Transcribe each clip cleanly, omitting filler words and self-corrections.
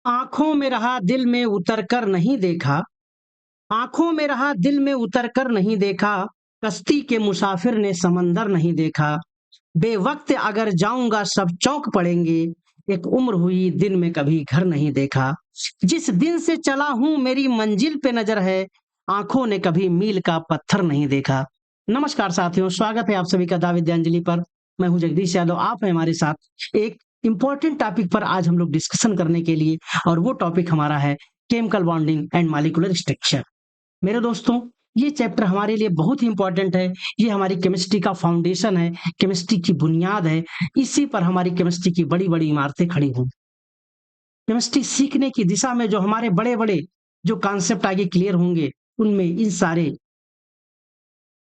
आँखों में रहा दिल में उतर कर नहीं देखा, आँखों में रहा दिल में उतर कर नहीं देखा, कश्ती के मुसाफिर ने समंदर नहीं देखा। बेवक्त अगर जाऊंगा सब चौंक पड़ेंगे, एक उम्र हुई दिन में कभी घर नहीं देखा। जिस दिन से चला हूं मेरी मंजिल पे नजर है, आंखों ने कभी मील का पत्थर नहीं देखा। नमस्कार साथियों, स्वागत है आप सभी का दा विद्यांजलि पर। मैं हूं जगदीश यादव, आप हैं हमारे साथ एक इंपॉर्टेंट टॉपिक पर आज हम लोग डिस्कशन करने के लिए, और वो टॉपिक हमारा है chemical bonding and molecular structure. मेरे दोस्तों, ये चैप्टर हमारे लिए बहुत ही इंपॉर्टेंट है। ये हमारी केमिस्ट्री का फाउंडेशन है, केमिस्ट्री की बुनियाद है। इसी पर हमारी केमिस्ट्री की बड़ी बड़ी इमारतें खड़ी हुई। केमिस्ट्री सीखने की दिशा में जो हमारे बड़े बड़े जो कॉन्सेप्ट आगे क्लियर होंगे, उनमें इन सारे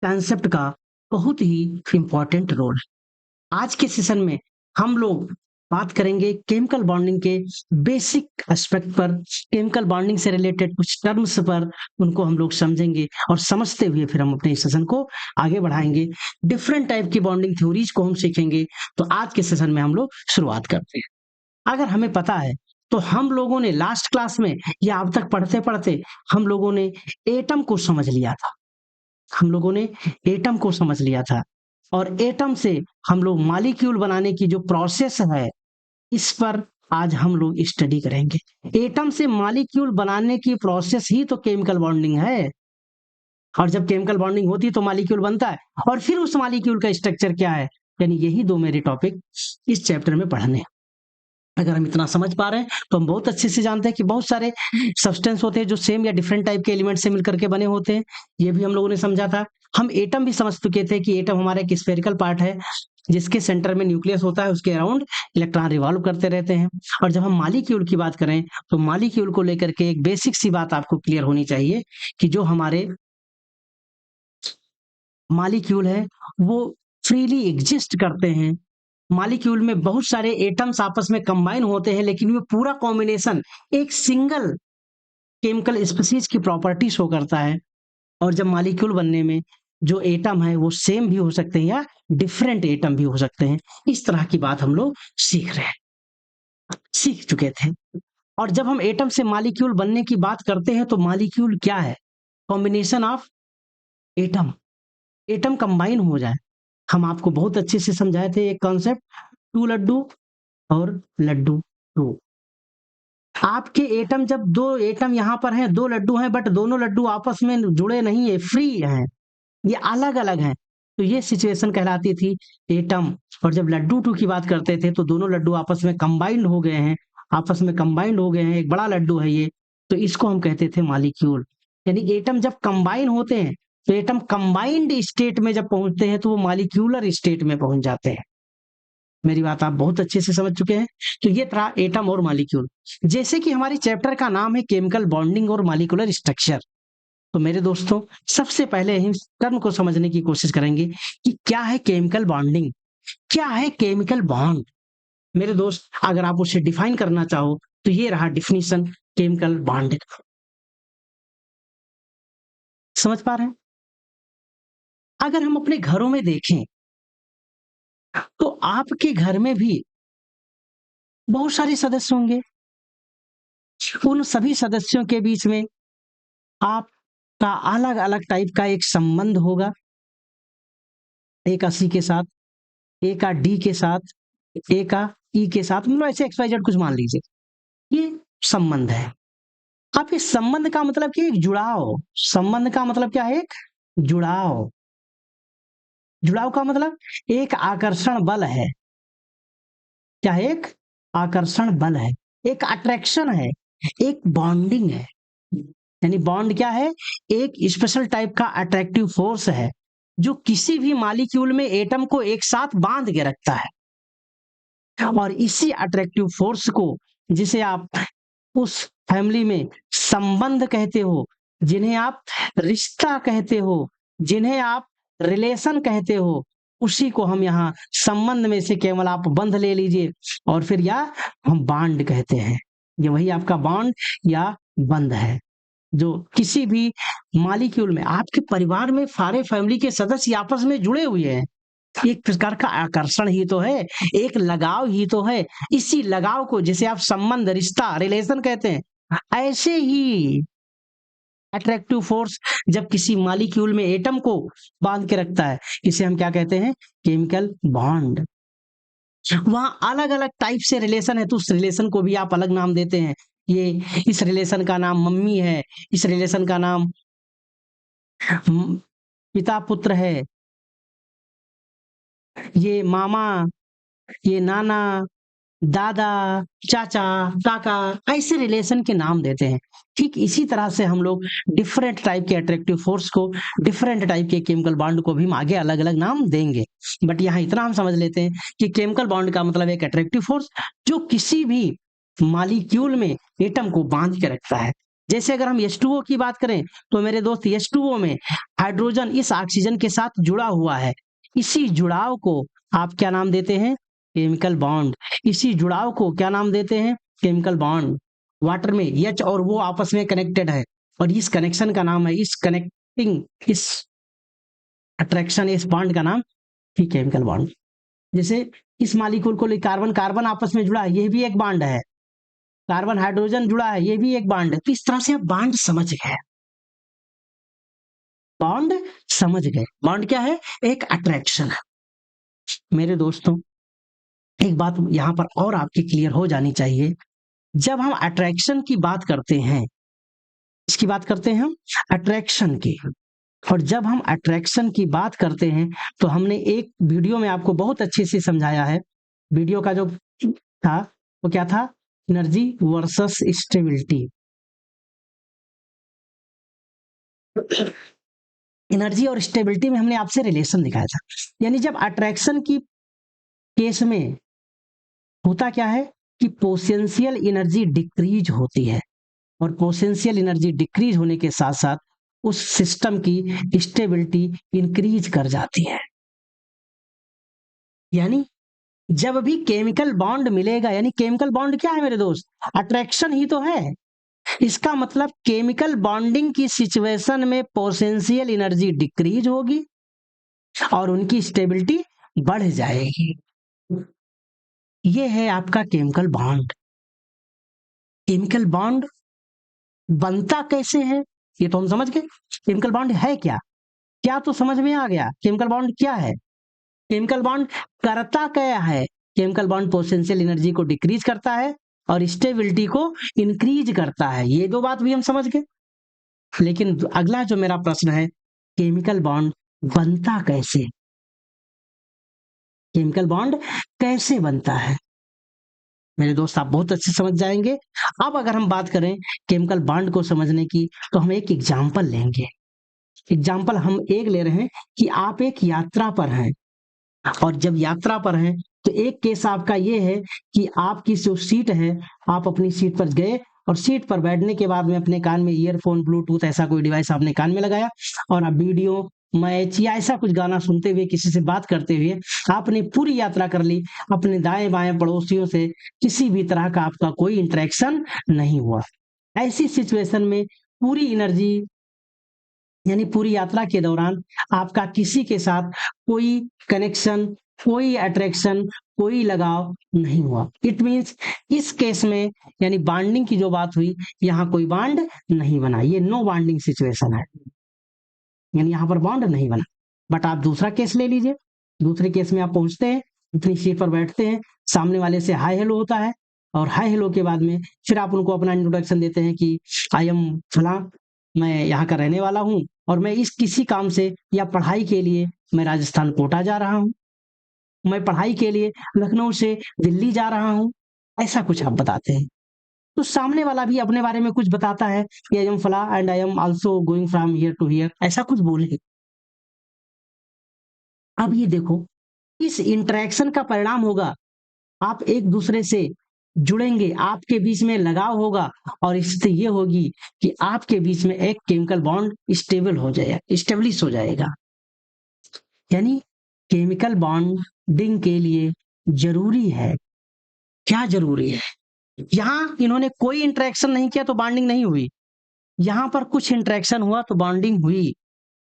कॉन्सेप्ट का बहुत ही इंपॉर्टेंट रोल है। आज के सेशन में हम लोग बात करेंगे केमिकल बॉन्डिंग के बेसिक एस्पेक्ट पर, केमिकल बॉन्डिंग से रिलेटेड कुछ टर्म्स पर। उनको हम लोग समझेंगे और समझते हुए फिर हम अपने सेशन को आगे बढ़ाएंगे। डिफरेंट टाइप की बॉन्डिंग थ्योरीज को हम सीखेंगे। तो आज के सेशन में हम लोग शुरुआत करते हैं। अगर हमें पता है तो हम लोगों ने लास्ट क्लास में या अब तक पढ़ते पढ़ते हम लोगों ने एटम को समझ लिया था। हम लोगों ने एटम को समझ लिया था, और एटम से हम लोग मॉलिक्यूल बनाने की जो प्रोसेस है, इस पर आज हम लोग स्टडी करेंगे। एटम से मॉलिक्यूल बनाने की प्रोसेस ही तो केमिकल बॉन्डिंग है। और जब केमिकल बॉन्डिंग होती है तो मॉलिक्यूल बनता है, और फिर उस मॉलिक्यूल का स्ट्रक्चर क्या है। यानी यही दो मेरे टॉपिक इस चैप्टर में पढ़ने हैं। अगर हम इतना समझ पा रहे हैं तो हम बहुत अच्छे से जानते हैं कि बहुत सारे सब्सटेंस होते हैं जो सेम या डिफरेंट टाइप के एलिमेंट से मिलकर के बने होते हैं। ये भी हम लोगों ने समझा था। हम एटम भी समझ चुके थे कि एटम हमारा एक स्फेरिकल पार्ट है, जिसके सेंटर में न्यूक्लियस होता है, उसके अराउंड इलेक्ट्रॉन रिवॉल्व करते रहते हैं। और जब हम मॉलिक्यूल की बात करें तो मॉलिक्यूल को लेकर के एक बेसिक सी बात आपको क्लियर होनी चाहिए कि जो हमारे मॉलिक्यूल है वो फ्रीली एग्जिस्ट करते हैं। मॉलिक्यूल में बहुत सारे एटम्स आपस में कंबाइन होते हैं, लेकिन ये पूरा कॉम्बिनेशन एक सिंगल केमिकल स्पीशीज की प्रॉपर्टी शो करता है। और जब मॉलिक्यूल बनने में जो एटम है वो सेम भी हो सकते हैं या डिफरेंट एटम भी हो सकते हैं। इस तरह की बात हम लोग सीख चुके थे। और जब हम एटम से मॉलिक्यूल बनने की बात करते हैं तो मॉलिक्यूल क्या है? Combination of atom. Atom combine हो जाए। हम आपको बहुत अच्छे से समझाए थे एक कॉन्सेप्ट, टू लड्डू और लड्डू टू। आपके एटम, जब दो एटम यहाँ पर हैं, दो लड्डू हैं, बट दोनों लड्डू आपस में जुड़े नहीं है, फ्री हैं, ये अलग अलग हैं, तो ये सिचुएशन कहलाती थी एटम। और जब लड्डू टू की बात करते थे तो दोनों लड्डू आपस में कंबाइंड हो गए हैं, आपस में कंबाइंड हो गए हैं, एक बड़ा लड्डू है ये, तो इसको हम कहते थे मॉलिक्यूल। यानी एटम जब कंबाइन होते हैं तो एटम कंबाइंड स्टेट में जब पहुंचते हैं तो वो मॉलिक्यूलर स्टेट में पहुंच जाते हैं। मेरी बात आप बहुत अच्छे से समझ चुके हैं। तो ये था एटम और मॉलिक्यूल। जैसे कि हमारी चैप्टर का नाम है केमिकल बॉन्डिंग और मॉलिक्यूलर स्ट्रक्चर, तो मेरे दोस्तों सबसे पहले हम टर्म को समझने की कोशिश करेंगे कि क्या है केमिकल बॉन्डिंग, क्या है केमिकल बॉन्ड। मेरे दोस्त, अगर आप उसे डिफाइन करना चाहो तो ये रहा डिफिनीशन केमिकल बॉन्ड। समझ पा रहे हैं? अगर हम अपने घरों में देखें तो आपके घर में भी बहुत सारे सदस्य होंगे। उन सभी सदस्यों के बीच में आपका अलग अलग टाइप का एक संबंध होगा। एक का सी के साथ, एक का डी के साथ, एक का ई के साथ, मतलब ऐसे XYZ कुछ मान लीजिए। ये संबंध है। आप इस संबंध का मतलब कि एक जुड़ाव। संबंध का मतलब क्या है? एक जुड़ाव। जुड़ाव का मतलब एक आकर्षण बल है। क्या है? एक आकर्षण बल है, एक अट्रैक्शन है, एक बॉन्डिंग है। यानी बॉन्ड क्या है? एक स्पेशल टाइप का अट्रैक्टिव फोर्स है जो किसी भी मॉलिक्यूल में एटम को एक साथ बांध के रखता है। और इसी अट्रैक्टिव फोर्स को, जिसे आप उस फैमिली में संबंध कहते हो, जिन्हें आप रिश्ता कहते हो, जिन्हें आप रिलेशन कहते हो, उसी को हम यहाँ संबंध में से केवल आप बंध ले लीजिए, और फिर या हम बॉन्ड कहते हैं। ये वही आपका बॉन्ड या बंध है जो किसी भी मॉलिक्यूल में, आपके परिवार में सारे फैमिली के सदस्य आपस में जुड़े हुए हैं। एक प्रकार का आकर्षण ही तो है, एक लगाव ही तो है। इसी लगाव को जिसे आप संबंध, रिश्ता, रिलेशन कहते हैं, ऐसे ही अट्रैक्टिव फोर्स जब किसी मॉलिक्यूल में एटम को बांध के रखता है, इसे हम क्या कहते हैं? Chemical bond. वहां अलग अलग टाइप से रिलेशन है, तो उस रिलेशन को भी आप अलग नाम देते हैं। ये इस रिलेशन का नाम मम्मी है, इस रिलेशन का नाम पिता पुत्र है, ये मामा, ये नाना, दादा, चाचा, काका, ऐसे रिलेशन के नाम देते हैं। ठीक इसी तरह से हम लोग डिफरेंट टाइप के अट्रैक्टिव फोर्स को, डिफरेंट टाइप के केमिकल बॉन्ड को भी हम आगे अलग अलग नाम देंगे। बट यहाँ इतना हम समझ लेते हैं कि केमिकल बॉन्ड का मतलब एक अट्रैक्टिव फोर्स जो किसी भी मॉलिक्यूल में एटम को बांध के रखता है। जैसे अगर हम H2O की बात करें तो मेरे दोस्त H2O में हाइड्रोजन इस ऑक्सीजन के साथ जुड़ा हुआ है। इसी जुड़ाव को आप क्या नाम देते हैं? Chemical bond. इसी जुड़ाव को क्या नाम देते हैं? Chemical bond. वाटर में H और वो आपस में कनेक्टेड है और इस कनेक्शन का नाम है, इस कनेक्टिंग, इस अट्रैक्शन, इस बॉन्ड का नाम ही केमिकल बॉन्ड। जैसे इस मॉलिक्यूल को कार्बन कार्बन आपस में जुड़ा है, ये भी एक बॉन्ड है। कार्बन हाइड्रोजन जुड़ा है, ये भी एक बॉन्ड है। तो इस तरह से आप बॉन्ड समझ गए, बॉन्ड समझ गए। बॉन्ड क्या है? एक अट्रैक्शन है। मेरे दोस्तों, एक बात यहाँ पर और आपकी क्लियर हो जानी चाहिए। जब हम अट्रैक्शन की बात करते हैं, इसकी बात करते हैं हम अट्रैक्शन की, और जब हम अट्रैक्शन की बात करते हैं तो हमने एक वीडियो में आपको बहुत अच्छे से समझाया है। वीडियो का जो था वो क्या था? Energy versus stability. एनर्जी और स्टेबिलिटी में हमने आपसे रिलेशन दिखाया था। यानी जब अट्रैक्शन की केस में होता क्या है कि पोटेंशियल एनर्जी डिक्रीज होती है, और पोटेंशियल एनर्जी डिक्रीज होने के साथ साथ उस सिस्टम की स्टेबिलिटी इंक्रीज कर जाती है। यानी जब भी केमिकल बॉन्ड मिलेगा, यानी केमिकल बॉन्ड क्या है मेरे दोस्त? अट्रैक्शन ही तो है। इसका मतलब केमिकल बॉन्डिंग की सिचुएशन में पोटेंशियल एनर्जी डिक्रीज होगी और उनकी स्टेबिलिटी बढ़ जाएगी। ये है आपका केमिकल बॉन्ड। केमिकल बॉन्ड बनता कैसे है ये तो हम समझ गए। केमिकल बॉन्ड है क्या? क्या तो समझ में आ गया केमिकल बॉन्ड क्या है। केमिकल बॉन्ड करता क्या है? केमिकल बॉन्ड पोटेंशियल एनर्जी को डिक्रीज करता है और स्टेबिलिटी को इंक्रीज करता है। ये दो बात भी हम समझ गए। लेकिन अगला जो मेरा प्रश्न है, केमिकल बॉन्ड बनता कैसे? केमिकल बॉन्ड कैसे बनता है? मेरे दोस्त आप बहुत अच्छे समझ जाएंगे। अब अगर हम बात करें केमिकल बॉन्ड को समझने की, तो हम एक एग्जाम्पल लेंगे। एग्जाम्पल हम एक ले रहे हैं कि आप एक यात्रा पर हैं, और जब यात्रा पर हैं तो एक केस आपका ये है कि आपकी जो सीट है, आप अपनी सीट पर गए और सीट पर बैठने के बाद में अपने कान में ईयरफोन, ब्लूटूथ, ऐसा कोई डिवाइस आपने कान में लगाया और आप वीडियो, मैच या ऐसा कुछ गाना सुनते हुए, किसी से बात करते हुए आपने पूरी यात्रा कर ली। अपने दाएं बाएं पड़ोसियों से किसी भी तरह का आपका कोई इंटरेक्शन नहीं हुआ। ऐसी सिचुएशन में पूरी एनर्जी, यानी पूरी यात्रा के दौरान आपका किसी के साथ कोई कनेक्शन, कोई अट्रैक्शन, कोई लगाव नहीं हुआ। इट मीन्स इस केस में यानी बॉन्डिंग की जो बात हुई, यहाँ कोई बॉन्ड नहीं बना, ये नो बॉन्डिंग सिचुएशन है, यानी यहाँ पर बॉन्ड नहीं बना। बट आप दूसरा केस ले लीजिए। दूसरे केस में आप पहुंचते हैं, अपनी सीट पर बैठते हैं, सामने वाले से हाय हेलो होता है, और हाय हेलो के बाद में फिर आप उनको अपना इंट्रोडक्शन देते हैं कि आई एम फलां, मैं यहाँ का रहने वाला हूँ और मैं इस किसी काम से या पढ़ाई के लिए मैं राजस्थान कोटा जा रहा हूँ, मैं पढ़ाई के लिए लखनऊ से दिल्ली जा रहा हूँ, ऐसा कुछ आप बताते हैं। तो सामने वाला भी अपने बारे में कुछ बताता है कि आई एम फला and I am also going from here to here, ऐसा कुछ बोले। अब ये देखो, इस इंटरेक्शन का परिणाम होगा आप एक दूसरे से जुड़ेंगे, आपके बीच में लगाव होगा, और इससे ये होगी कि आपके बीच में एक केमिकल बॉन्ड स्टेबल हो जाएगा, स्टेब्लिश हो जाएगा। यानी केमिकल बॉन्डिंग के लिए जरूरी है, क्या जरूरी है? यहां इन्होंने कोई इंटरेक्शन नहीं किया तो बॉन्डिंग नहीं हुई, यहां पर कुछ इंटरेक्शन हुआ तो बॉन्डिंग हुई।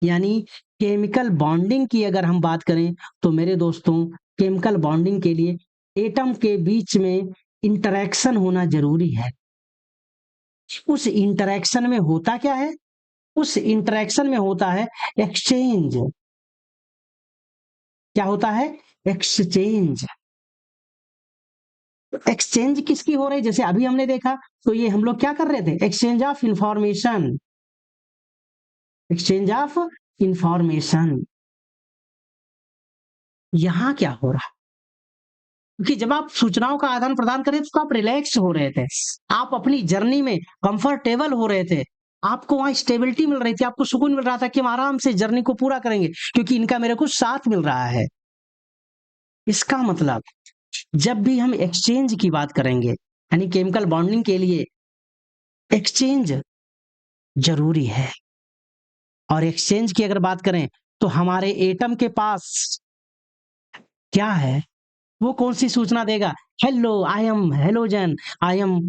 यानी केमिकल बॉन्डिंग की अगर हम बात करें तो मेरे दोस्तों, केमिकल बॉन्डिंग के लिए एटम के बीच में इंटरेक्शन होना जरूरी है। उस इंटरेक्शन में होता क्या है? उस इंटरेक्शन में होता है एक्सचेंज। क्या होता है? एक्सचेंज। एक्सचेंज किसकी हो रही? जैसे अभी हमने देखा, तो ये हम लोग क्या कर रहे थे? Exchange of information. Exchange of information. यहां क्या हो रहा? क्योंकि जब आप सूचनाओं का आदान प्रदान करें तो आप रिलैक्स हो रहे थे, आप अपनी जर्नी में कंफर्टेबल हो रहे थे, आपको वहां स्टेबिलिटी मिल रही थी, आपको सुकून मिल रहा था कि हम आराम से जर्नी को पूरा करेंगे क्योंकि इनका मेरे को साथ मिल रहा है। इसका मतलब जब भी हम एक्सचेंज की बात करेंगे, यानी केमिकल बॉन्डिंग के लिए एक्सचेंज जरूरी है। और एक्सचेंज की अगर बात करें तो हमारे एटम के पास क्या है? वो कौन सी सूचना देगा? Hello I am halogen, I am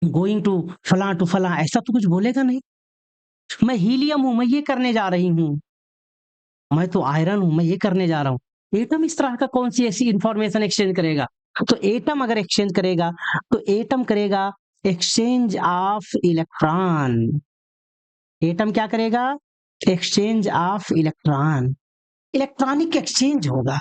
going to फला, ऐसा तो कुछ बोलेगा नहीं। मैं हीलियम हूं, मैं ये करने जा रही हूं, मैं तो आयरन हूं, मैं ये करने जा रहा हूं। एटम इस तरह का कौन सी ऐसी इंफॉर्मेशन एक्सचेंज करेगा? तो एटम अगर एक्सचेंज करेगा तो एटम करेगा एक्सचेंज ऑफ इलेक्ट्रॉन। एटम क्या करेगा? Exchange of electron. Electronic exchange होगा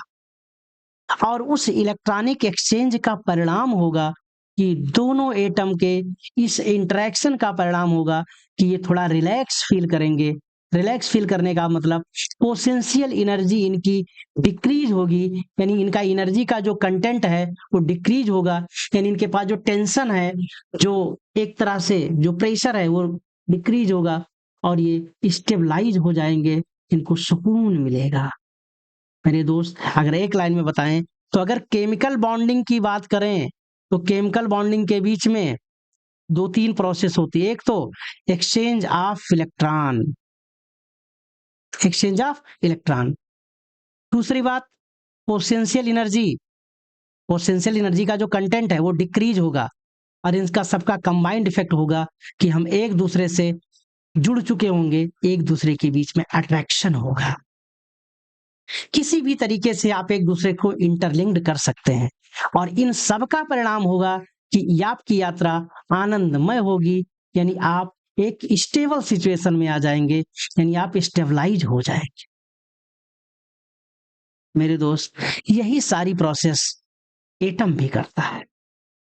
और उस इलेक्ट्रॉनिक एक्सचेंज का परिणाम होगा कि दोनों एटम के इस इंटरेक्शन का परिणाम होगा कि ये थोड़ा रिलैक्स फील करेंगे। रिलैक्स फील करने का मतलब पोटेंशियल एनर्जी इनकी डिक्रीज होगी, यानी इनका एनर्जी का जो कंटेंट है वो डिक्रीज होगा, यानी इनके पास जो टेंशन है, जो एक तरह से जो प्रेशर है वो डिक्रीज होगा और ये स्टेबलाइज हो जाएंगे, इनको सुकून मिलेगा। मेरे दोस्त अगर एक लाइन में बताएं तो अगर केमिकल बॉन्डिंग की बात करें तो केमिकल बॉन्डिंग के बीच में दो तीन प्रोसेस होती है। एक तो exchange of electron, exchange of electron. दूसरी बात पोटेंशियल एनर्जी, पोटेंशियल एनर्जी का जो कंटेंट है वो डिक्रीज होगा और इनका सबका कंबाइंड इफेक्ट होगा कि हम एक दूसरे से जुड़ चुके होंगे, एक दूसरे के बीच में अट्रैक्शन होगा। किसी भी तरीके से आप एक दूसरे को इंटरलिंक्ड कर सकते हैं और इन सब का परिणाम होगा कि आपकी यात्रा आनंदमय होगी, यानी आप एक स्टेबल सिचुएशन में आ जाएंगे, यानी आप स्टेबलाइज हो जाएंगे। मेरे दोस्त यही सारी प्रोसेस एटम भी करता है।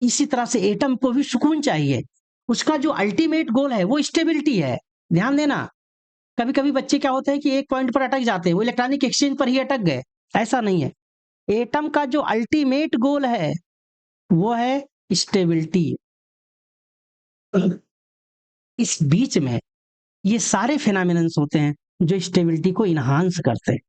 इसी तरह से एटम को भी सुकून चाहिए, उसका जो अल्टीमेट गोल है वो स्टेबिलिटी है। ध्यान देना, कभी कभी बच्चे क्या होते हैं कि एक पॉइंट पर अटक जाते हैं, वो इलेक्ट्रॉनिक एक्सचेंज पर ही अटक गए, ऐसा नहीं है। एटम का जो अल्टीमेट गोल है वो है स्टेबिलिटी। इस बीच में ये सारे फिनोमिनन्स होते हैं जो स्टेबिलिटी को इनहांस करते हैं।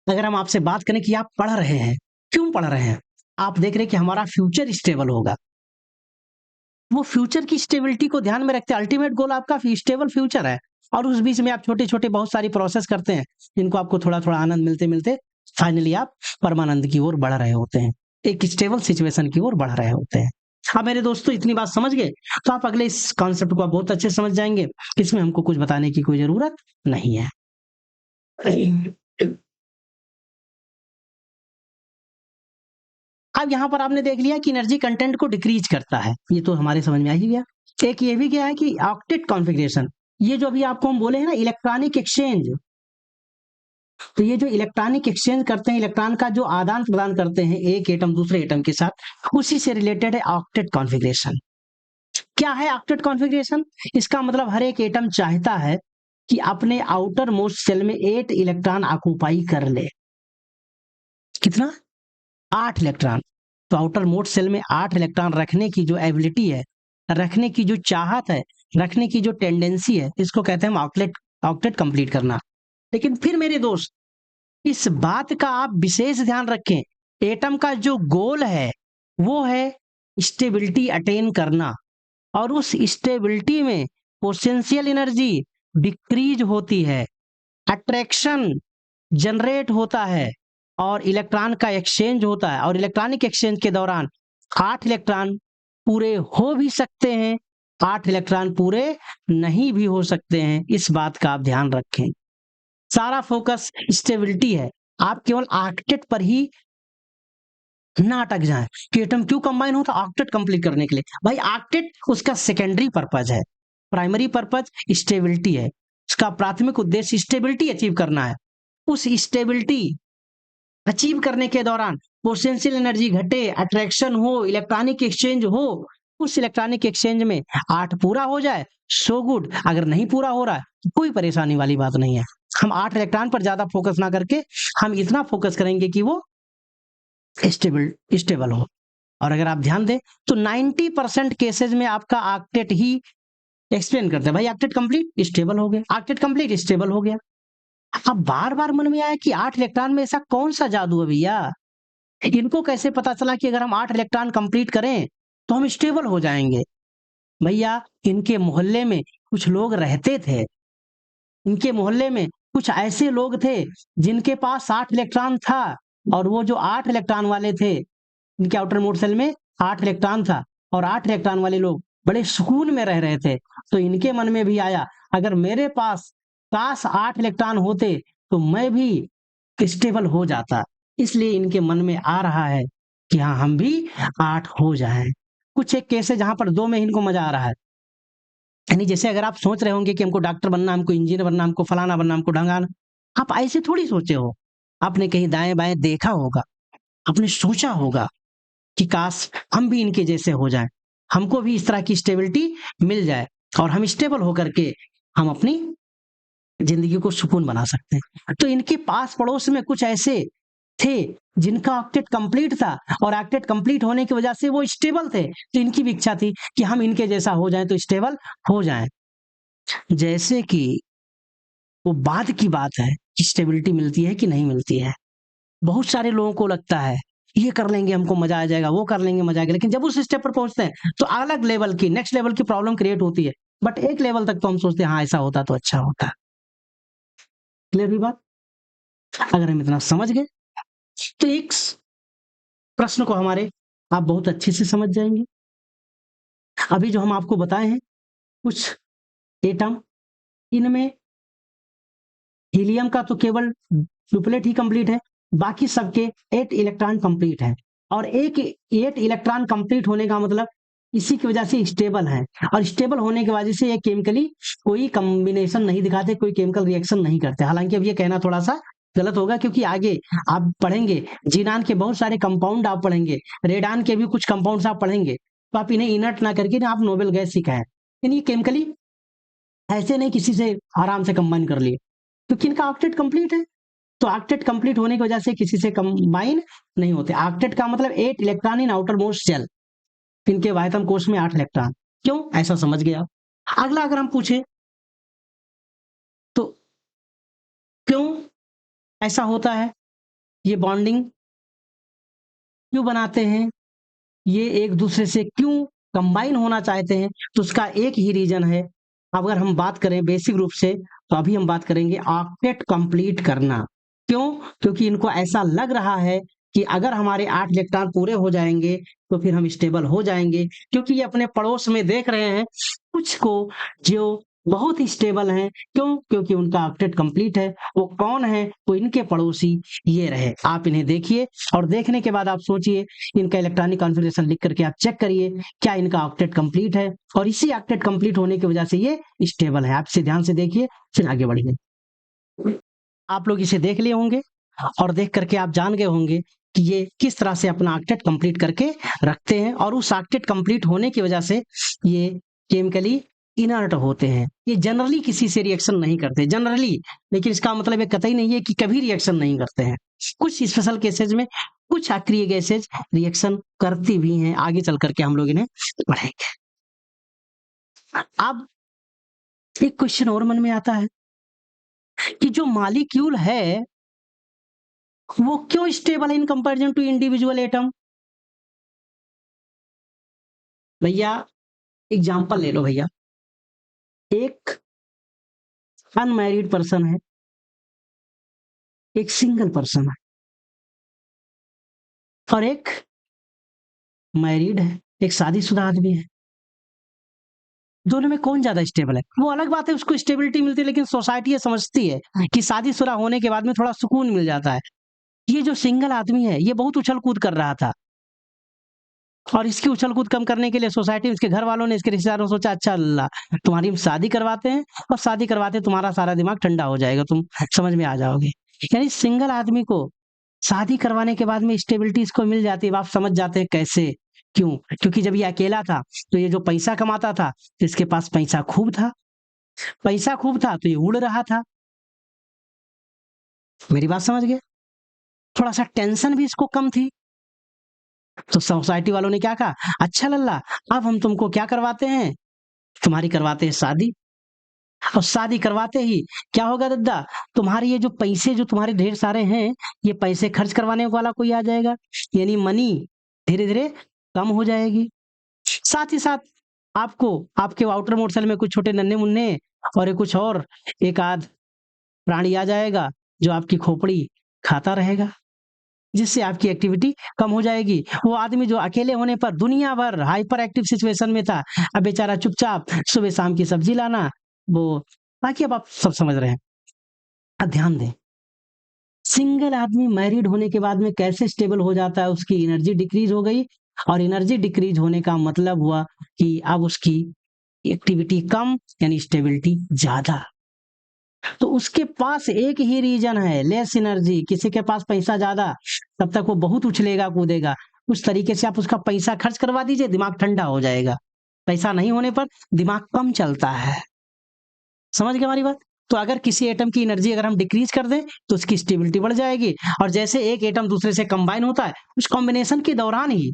अगर हम आपसे बात करें कि आप पढ़ रहे हैं, क्यों पढ़ रहे हैं? आप देख रहे हैं कि हमारा फ्यूचर स्टेबल होगा, वो फ्यूचर की स्टेबिलिटी को ध्यान में रखते हैं। अल्टीमेट गोल आपका स्टेबल फ्यूचर है और उस बीच में आप छोटे छोटे बहुत सारी प्रोसेस करते हैं जिनको आपको थोड़ा थोड़ा आनंद मिलते मिलते फाइनली आप परमानंद की ओर बढ़ रहे होते हैं, एक स्टेबल सिचुएशन की ओर बढ़ रहे होते हैं। हाँ मेरे दोस्तों, इतनी बात समझ गए तो आप अगले इस कॉन्सेप्ट को आप बहुत अच्छे समझ जाएंगे, इसमें हमको कुछ बताने की कोई जरूरत नहीं है। अब यहाँ पर आपने देख लिया कि एनर्जी कंटेंट को डिक्रीज करता है, ये तो हमारे समझ में आ ही गया। एक ये भी गया है कि ऑक्टेट कॉन्फ़िगरेशन, ये जो अभी आपको हम बोले हैं ना इलेक्ट्रॉनिक एक्सचेंज, तो ये जो इलेक्ट्रॉनिक एक्सचेंज करते हैं, इलेक्ट्रॉन का जो आदान प्रदान करते हैं एक एटम दूसरे एटम के साथ, उसी से रिलेटेड है ऑक्टेट कॉन्फ़िगरेशन। क्या है ऑक्टेट कॉन्फ़िगरेशन? इसका मतलब हर एक एटम चाहता है कि अपने आउटर मोस्ट शेल में 8 इलेक्ट्रॉन ऑक्युपाई कर ले। कितना? 8 इलेक्ट्रॉन। तो आउटर मोस्ट शेल में 8 इलेक्ट्रॉन रखने की जो एबिलिटी है, रखने की जो चाहत है, रखने की जो टेंडेंसी है, इसको कहते हैं हम ऑक्टेट कंप्लीट करना। लेकिन फिर मेरे दोस्त इस बात का आप विशेष ध्यान रखें, एटम का जो गोल है वो है स्टेबिलिटी अटेन करना और उस स्टेबिलिटी में पोटेंशियल एनर्जी डिक्रीज होती है, अट्रैक्शन जनरेट होता है और इलेक्ट्रॉन का एक्सचेंज होता है और इलेक्ट्रॉनिक एक्सचेंज के दौरान 8 इलेक्ट्रॉन पूरे हो भी सकते हैं 8 इलेक्ट्रॉन पूरे नहीं भी हो सकते हैं, इस बात का आप ध्यान रखें। सारा फोकस स्टेबिलिटी है, आप केवल ऑक्टेट पर ही ना अटक जाए कि एटम क्यों कंबाइन होता है, ऑक्टेट कंप्लीट करने के लिए। भाई ऑक्टेट उसका सेकेंडरी पर्पज है, प्राइमरी पर्पज स्टेबिलिटी है, उसका प्राथमिक उद्देश्य स्टेबिलिटी अचीव करना है। उस स्टेबिलिटी अचीव करने के दौरान पोटेंशियल एनर्जी घटे, अट्रैक्शन हो, इलेक्ट्रॉनिक एक्सचेंज हो, उस इलेक्ट्रॉनिक एक्सचेंज में 8 पूरा हो जाए सो गुड, अगर नहीं पूरा हो रहा है तो कोई परेशानी वाली बात नहीं है। हम 8 इलेक्ट्रॉन पर ज्यादा फोकस ना करके हम इतना फोकस करेंगे कि वो स्टेबल हो। और अगर आप ध्यान दें तो 90% केसेस में आपका ऑक्टेट ही एक्सप्लेन करते हैं। भाई ऑक्टेट कंप्लीट स्टेबल हो गया, ऑक्टेट कंप्लीट स्टेबल हो गया। अब बार बार मन में आया कि 8 इलेक्ट्रॉन में ऐसा कौन सा जादू है भैया, इनको कैसे पता चला कि अगर हम 8 इलेक्ट्रॉन कंप्लीट करें तो हम स्टेबल हो जाएंगे। भैया इनके मोहल्ले में कुछ लोग रहते थे, इनके मोहल्ले में कुछ ऐसे लोग थे जिनके पास 8 इलेक्ट्रॉन था, और वो जो 8 इलेक्ट्रॉन वाले थे, इनके आउटर मोड सेल में 8 इलेक्ट्रॉन था, और 8 इलेक्ट्रॉन वाले लोग बड़े सुकून में रह रहे थे। तो इनके मन में भी आया, अगर मेरे पास काश 8 इलेक्ट्रॉन होते तो मैं भी स्टेबल हो जाता। इसलिए इनके मन में आ रहा है कि हाँ हम भी 8 हो जाएं। कुछ एक केस है जहां पर 2 में इनको मजा आ रहा है। यानी जैसे अगर आप सोच रहे होंगे कि हमको डॉक्टर बनना, हमको इंजीनियर बनना, हमको फलाना बनना, हमको ढंगाना, आप ऐसे थोड़ी सोचे हो। आपने कहीं दाएं बाएं देखा होगा, आपने सोचा होगा कि काश हम भी इनके जैसे हो जाएं, हमको भी इस तरह की स्टेबिलिटी मिल जाए, और हम स्टेबल होकर के हम अपनी जिंदगी को सुकून बना सकते हैं। तो इनके पास पड़ोस में कुछ ऐसे थे जिनका ऑक्टेट कंप्लीट था, और ऑक्टेट कंप्लीट होने की वजह से वो स्टेबल थे, तो इनकी भी इच्छा थी कि हम इनके जैसा हो जाएं तो स्टेबल हो जाएं। जैसे कि वो बाद की बात है कि स्टेबिलिटी मिलती है कि नहीं मिलती है। बहुत सारे लोगों को लगता है ये कर लेंगे हमको मजा आ जाएगा, वो कर लेंगे मजा आएगा, लेकिन जब उस स्टेप पर पहुंचते हैं तो अलग लेवल की, नेक्स्ट लेवल की प्रॉब्लम क्रिएट होती है। बट एक लेवल तक तो हम सोचते हैं हाँ ऐसा होता तो अच्छा होता। क्लियर हुई बात? अगर हम इतना समझ गए तो एक प्रश्न को हमारे आप बहुत अच्छे से समझ जाएंगे। अभी जो हम आपको बताए हैं कुछ एटम, इनमें हीलियम का तो केवल ट्रिपलेट ही कंप्लीट है, बाकी सबके 8 इलेक्ट्रॉन कंप्लीट है। और एक 8 इलेक्ट्रॉन कंप्लीट होने का मतलब इसी की वजह से स्टेबल है, और स्टेबल होने की वजह से ये केमिकली कोई कॉम्बिनेशन नहीं दिखाते, कोई केमिकल रिएक्शन नहीं करते। हालांकि अब ये कहना थोड़ा सा गलत होगा, क्योंकि आगे आप पढ़ेंगे जीनान के बहुत सारे कंपाउंड आप पढ़ेंगे, रेडान के भी कुछ कंपाउंड्स आप पढ़ेंगे, तो आप इन्हें इनर्ट ना करके ना आप नोबेल गैस सिखाएं। यानी ये केमिकली ऐसे नहीं किसी से आराम से कंबाइन कर लिए, क्योंकि इनका ऑक्टेट कंप्लीट है। तो ऑक्टेट कंप्लीट होने की वजह से किसी से कंबाइन नहीं होते। ऑक्टेट का मतलब 8 electron in outermost shell, इनके वायतम कोश में 8 इलेक्ट्रॉन। क्यों ऐसा समझ गया। अगला अगर हम पूछे तो क्यों ऐसा होता है, ये बॉन्डिंग क्यों बनाते हैं, ये एक दूसरे से क्यों कंबाइन होना चाहते हैं, तो उसका एक ही रीजन है। अगर हम बात करें बेसिक रूप से, तो अभी हम बात करेंगे ऑक्टेट कंप्लीट करना। क्यों? क्योंकि इनको ऐसा लग रहा है कि अगर हमारे 8 इलेक्ट्रॉन पूरे हो जाएंगे तो फिर हम स्टेबल हो जाएंगे, क्योंकि ये अपने पड़ोस में देख रहे हैं कुछ को जो बहुत ही स्टेबल हैं। क्यों? क्योंकि उनका ऑक्टेट कंप्लीट है। वो कौन है? वो इनके पड़ोसी ये रहे। आप इन्हें देखिए, और देखने के बाद आप सोचिए, इनका इलेक्ट्रॉनिक कॉन्फ़िगरेशन लिख करके आप चेक करिए क्या इनका ऑक्टेट कंप्लीट है, और इसी ऑक्टेट कंप्लीट होने की वजह से ये स्टेबल है। आप इसे ध्यान से देखिए, फिर आगे बढ़िए। आप लोग इसे देख लिए होंगे, और देख करके आप जान गए होंगे कि ये किस तरह से अपना ऑक्टेट कंप्लीट करके रखते हैं, और उस ऑक्टेट कंप्लीट होने की वजह से ये केमिकली इनर्ट होते हैं। ये जनरली किसी से रिएक्शन नहीं करते जनरली, लेकिन इसका मतलब ये कतई नहीं है कि कभी रिएक्शन नहीं करते हैं। कुछ स्पेशल केसेज में कुछ अक्रिय गैसेज रिएक्शन करती भी हैं, आगे चल करके हम लोग इन्हें पढ़ेंगे। अब एक क्वेश्चन और मन में आता है कि जो मॉलिक्यूल है वो क्यों स्टेबल है in comparison to individual atom. भैया एग्जांपल ले लो भैया, एक अनमैरिड पर्सन है, एक सिंगल पर्सन है, और एक मैरिड है, एक शादीशुदा आदमी है। दोनों में कौन ज्यादा स्टेबल है? वो अलग बात है, उसको स्टेबिलिटी मिलती है, लेकिन सोसाइटी ये समझती है कि शादीशुदा होने के बाद में थोड़ा सुकून मिल जाता है। ये जो सिंगल आदमी है, ये बहुत उछल-कूद कर रहा था और इसकी उछल-कूद कम करने के लिए सोसाइटी में इसके घर वालों ने, इसके रिश्तेदारों ने सोचा, अच्छा अल्लाह तुम्हारी हम शादी करवाते हैं और शादी करवाते तुम्हारा सारा दिमाग ठंडा हो जाएगा, तुम समझ में आ जाओगे। यानी सिंगल आदमी को शादी करवाने के बाद में स्टेबिलिटी इसको मिल जाती है। अब आप समझ जाते हैं कैसे, क्यों? क्योंकि जब ये अकेला था, तो ये जो पैसा कमाता था, तो इसके पास पैसा खूब था। पैसा खूब था, तो ये उड़ रहा था। मेरी बात समझ गए? थोड़ा-सा टेंशन भी इसको कम थी। तो सोसाइटी वालों ने क्या कहा, अच्छा लल्ला, अब हम तुमको क्या करवाते हैं, तुम्हारी करवाते हैं शादी। और शादी करवाते ही क्या होगा दद्दा, तुम्हारे ये जो पैसे जो तुम्हारे ढेर सारे हैं, ये पैसे खर्च करवाने वाला कोई आ जाएगा, यानी मनी धीरे-धीरे कम हो जाएगी। साथ ही साथ आपको आपके आउटर मोडसेल में कुछ छोटे नन्हे-मुन्ने और ये कुछ और एक आध प्राणी आ जाएगा, जो आपकी खोपड़ी खाता रहेगा, जिससे आपकी एक्टिविटी कम हो जाएगी। वो आदमी जो अकेले होने पर दुनिया भर हाइपर एक्टिव सिचुएशन में था, अब बेचारा चुपचाप सुबह-शाम की सब्जी लाना, वो बाकी अब आप सब समझ रहे हैं। अब ध्यान दें, सिंगल आदमी मैरिड होने के बाद में कैसे स्टेबल हो जाता है, उसकी एनर्जी डिक्रीज़ हो गई और एनर्जी डिक्रीज़ होने का मतलब हुआ कि अब उसकी एक्टिविटी कम यानी स्टेबिलिटी ज़्यादा। तो उसके पास एक ही रीज़न है, लेस एनर्जी। किसी के पास पैसा ज़्यादा, तब तक वो बहुत उछलेगा, कूदेगा। उस तरीके से आप उसका पैसा खर्च करवा दीजिए, दिमाग ठंडा हो जाएगा। पैसा नहीं होने पर दिमाग कम चलता है। समझ गए हमारी बात? तो अगर किसी एटम की एनर्जी अगर हम डिक्रीज़ कर दें, तो उसकी स्टेबिलिटी बढ़ जाएगी और जैसे एक एटम दूसरे से कंबाइन होता है, उस कॉम्बिनेशन के दौरान ही,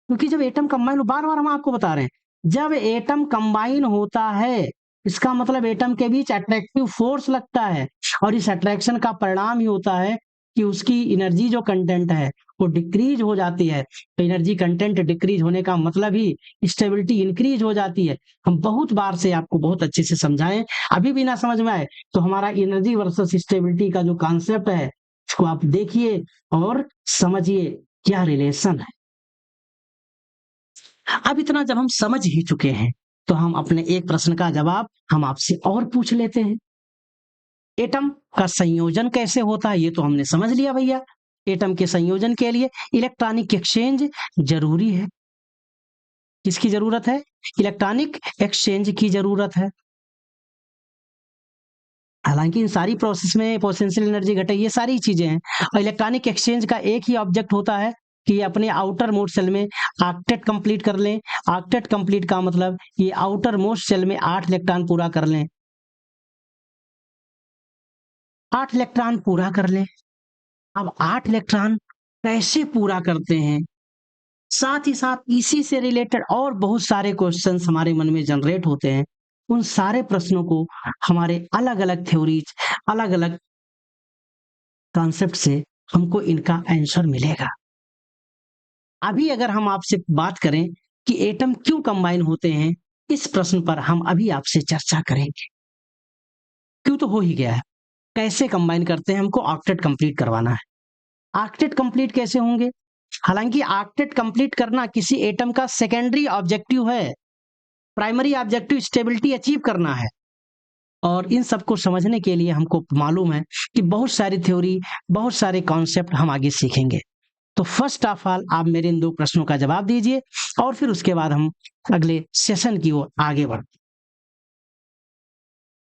क्योंकि जब एटम कंबाइन हो, बार-बार हम आपको बता रहे हैं, जब एटम कंबाइन होता है, इसका मतलब एटम के बीच अट्रैक्टिव फोर्स लगता है और इस अट्रैक्शन का परिणाम ही होता है कि उसकी एनर्जी जो कंटेंट है, वो डिक्रीज़ हो जाती है। तो एनर्जी कंटेंट डिक्रीज़ होने का मतलब ही स्टेबिलिटी इंक्रीज़ हो जाती है। हम बहुत बार से आपको बहुत अच्छे से समझाएँ, अभी भी ना समझ में आए, तो हमारा एनर्जी वर्सेस स्टेबिलिटी का जो कॉन्सेप्ट है, इसको आप देखिए और समझिए क्या रिलेशन है। अब इतना जब हम समझ ही चुके हैं, तो हम अपने एक प्रश्न का जवाब हम आपसे और पूछ लेते हैं। एटम का संयोजन कैसे होता है, ये तो हमने समझ लिया भैया। एटम के संयोजन के लिए इलेक्ट्रॉनिक एक्सचेंज ज़रूरी है। किसकी ज़रूरत है? इलेक्ट्रॉनिक एक्सचेंज की ज़रूरत है। हालाँकि इन सारी प्रोसेस में पोटेंशियल एनर्जी घटे, ये सारी चीज़ें हैं और इलेक्ट्रॉनिक एक्सचेंज का एक ही ऑब्जेक्ट होता है कि अपने आउटर मोस्ट सेल में ऑक्टेट कंप्लीट कर लें। ऑक्टेट कंप्लीट का मतलब ये आउटर मोस्ट सेल में 8 इलेक्ट्रॉन पूरा कर लें। 8 इलेक्ट्रॉन पूरा कर लें। अब 8 इलेक्ट्रॉन कैसे पूरा करते हैं? साथ ही साथ इसी से रिलेटेड और बहुत सारे क्वेश्चंस हमारे मन में जनरेट होते हैं। उन सारे प्रश्नों को हमारे अलग-अलग थ्योरीज, अलग-अलग कॉन्सेप्ट से हमको इनका आंसर मिलेगा। अभी अगर हम आपसे बात करें कि एटम क्यों कंबाइन होते हैं, इस प्रश्न पर हम अभी आपसे चर्चा करेंगे। क्यों तो हो ही गया है। कैसे कंबाइन करते हैं, हमको ऑक्टेट कंप्लीट करवाना है। ऑक्टेट कंप्लीट कैसे होंगे? हालांकि ऑक्टेट कंप्लीट करना किसी एटम का सेकेंडरी ऑब्जेक्टिव है। प्राइमरी ऑब्जेक्टिव स्टेबिलिटी अचीव करना है। और इन सबको समझने के लिए हमको मालूम है कि बहुत सारी थ्योरी, बहुत सारे कॉन्सेप्ट हम आगे सीखेंगे। तो फर्स्ट ऑफ ऑल आप मेरे इन 2 प्रश्नों का जवाब दीजिए और फिर उसके बाद हम अगले सेशन की ओर आगे बढ़ते हैं।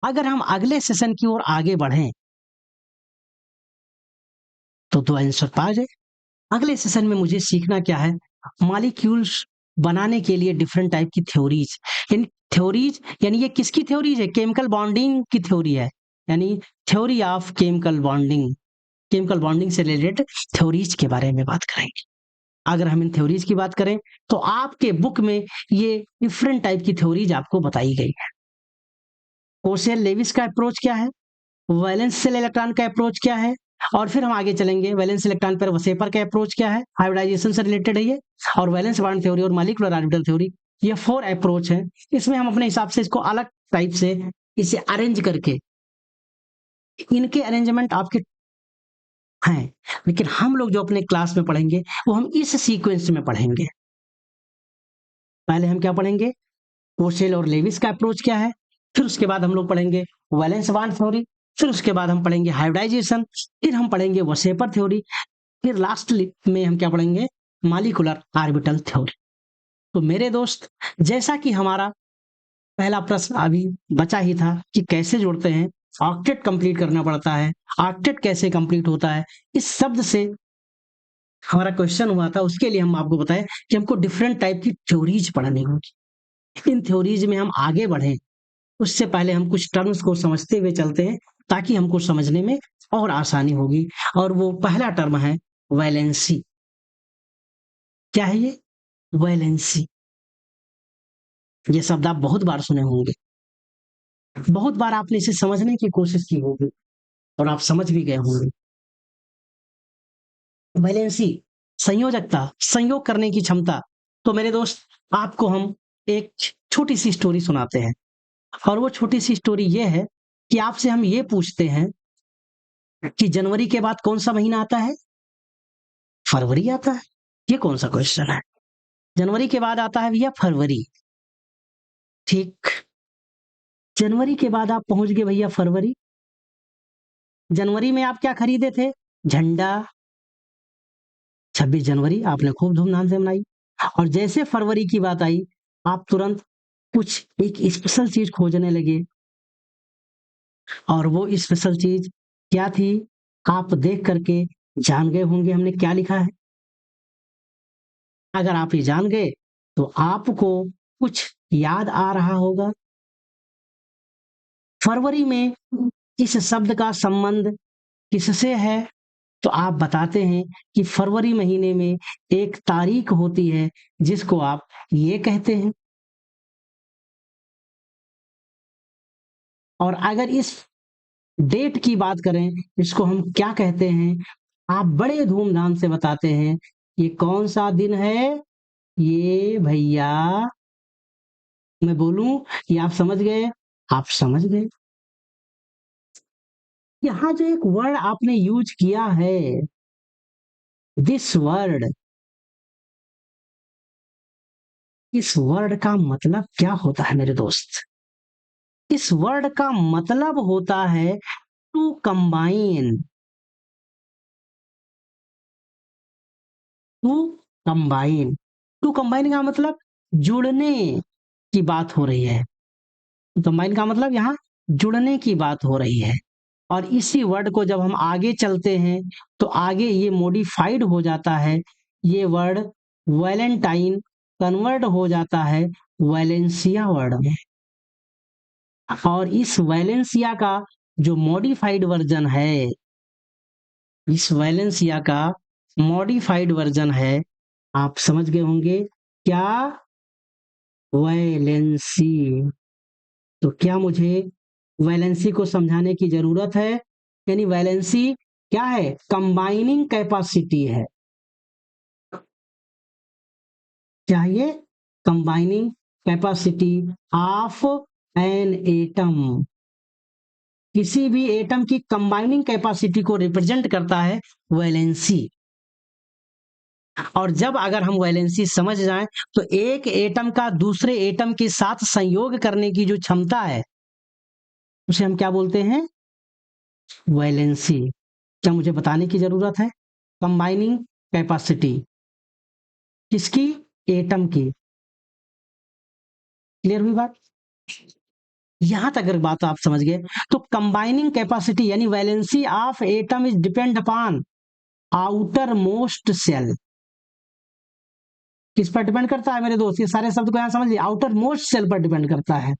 अगर हम अगले सेशन की ओर आगे बढ़ें, तो 2 आंसर पा जाए। अगले सेशन में मुझे सीखना क्या है? मॉलिक्यूल्स बनाने के लिए डिफरेंट टाइप की थ्योरीज, यानी थ्योरीज यानी ये किसकी थ्योरीज है? केमिकल बॉन्डिंग की थ्योरी है, यानी theory of chemical bonding. Chemical bonding से रिलेटेड थ्योरीज के बारे में बात करेंगे। अगर हम इन थ्योरीज की बात करें, तो आपके बुक में ये डिफरेंट टाइप की थ्योरीज आपको बताई गई है। कोसेल लेविस का अप्रोच क्या है? वैलेंस शेल इलेक्ट्रॉन का अप्रोच क्या है? और फिर हम आगे चलेंगे, वैलेंस इलेक्ट्रॉन पर वसेपर का अप्रोच क्या है? हाइब्रिडाइजेशन से रिलेटेड है ये। और वैलेंस बॉन्ड थ्योरी और मॉलिक्यूलर ऑर्बिटल थ्योरी, ये 4 अप्रोच है। इसमें हम अपने हिसाब से इसको अलग टाइप से इसे अरेंज करके, इनके अरेंजमेंट आपके हैं, लेकिन हम लोग जो अपने क्लास में पढ़ेंगे, वो हम इस सीक्वेंस में पढ़ेंगे। पहले हम क्या पढ़ेंगे? कोशेल और लेविस का अप्रोच क्या है, फिर उसके बाद हम लोग पढ़ेंगे वैलेंस बॉन्ड थ्योरी, फिर उसके बाद हम पढ़ेंगे हाइब्रिडाइजेशन, फिर हम पढ़ेंगे वसेपर थ्योरी, फिर लास्ट में हम क्या पढ़ेंगे, मॉलिक्यूलर ऑर्बिटल थ्योरी। तो मेरे दोस्त, जैसा कि हमारा पहला प्रश्न अभी बचा ही था कि कैसे जोड़ते हैं, ऑक्टेट कंप्लीट करना पड़ता है, ऑक्टेट कैसे कंप्लीट होता है, इस शब्द से हमारा क्वेश्चन हुआ था। उसके लिए हम आपको बताएं कि हमको डिफरेंट टाइप की थ्योरीज पढ़नी होगी। इन थ्योरीज में हम आगे बढ़ें उससे पहले हम कुछ टर्म्स को समझते हुए चलते हैं ताकि हमको समझने में और आसानी होगी। और वो पहला टर्म है वैलेंसी। क्या है ये? वैलेंसी। ये शब्द आप बहुत बार सुने होंगे, बहुत बार आपने इसे समझने की कोशिश की होगी और आप समझ भी गए होंगे। वैलेंसी, संयोजकता, संयोग करने की क्षमता। तो मेरे दोस्त, आपको हम एक छोटी सी स्टोरी सुनाते हैं, और वो छोटी सी स्टोरी ये है कि आपसे हम ये पूछते हैं कि जनवरी के बाद कौन सा महीना आता है? फरवरी आता है। ये कौन सा क्वेश्चन है? जनवरी के बाद आता है भैया फरवरी। ठीक, जनवरी के बाद आप पहुंच गए भैया फरवरी। जनवरी में आप क्या खरीदे थे? झंडा। 26 जनवरी आपने खूब धूमधाम से मनाई। और जैसे फरवरी की बात आई, आप तुरंत कुछ एक स्पेशल चीज खोजने लगे। और वो स्पेशल चीज क्या थी? आप देख करके जान गए होंगे हमने क्या लिखा है। अगर आप ये जान गए तो आपको कुछ याद आ रहा होगा। फरवरी में इस शब्द का संबंध किससे है? तो आप बताते हैं कि फरवरी महीने में एक तारीख होती है जिसको आप ये कहते हैं। और अगर इस डेट की बात करें, इसको हम क्या कहते हैं? आप बड़े धूमधाम से बताते हैं ये कौन सा दिन है? ये भैया, मैं बोलूं कि आप समझ गए? आप समझ गए। यहाँ जो एक वर्ड आपने यूज किया है, दिस वर्ड, इस वर्ड का मतलब क्या होता है मेरे दोस्त? इस वर्ड का मतलब होता है to combine. To combine, to combine का मतलब जुड़ने की बात हो रही है। कंबाइन का मतलब यहाँ जुड़ने की बात हो रही है। और इसी वर्ड को जब हम आगे चलते हैं तो आगे ये मॉडिफाइड हो जाता है। ये वर्ड वैलेंटाइन कन्वर्ट हो जाता है वैलेंसिया वर्ड में। और इस वैलेंसिया का जो मॉडिफाइड वर्जन है, इस वैलेंसिया का मॉडिफाइड वर्जन है, आप समझ गए होंगे क्या? वैलेंसी। तो क्या मुझे वैलेंसी को समझाने की जरूरत है? यानी वैलेंसी क्या है? कंबाइनिंग कैपेसिटी है। क्या ये? Combining capacity of an atom. किसी भी एटम की कंबाइनिंग कैपेसिटी को रिप्रेजेंट करता है वैलेंसी। और जब अगर हम वैलेंसी समझ जाएं तो एक एटम का दूसरे एटम के साथ संयोग करने की जो क्षमता है उसे हम क्या बोलते हैं? वैलेंसी। क्या मुझे बताने की जरूरत है? कंबाइनिंग कैपेसिटी किसकी? एटम की। क्लियर हुई बात? यहां तक अगर बात आप समझ गए तो कंबाइनिंग कैपेसिटी यानी valency of atom is depend upon outermost shell. किस पर डिपेंड करता है मेरे दोस्त? ये सारे शब्द को यहां समझिए, आउटर मोस्ट सेल पर डिपेंड करता है।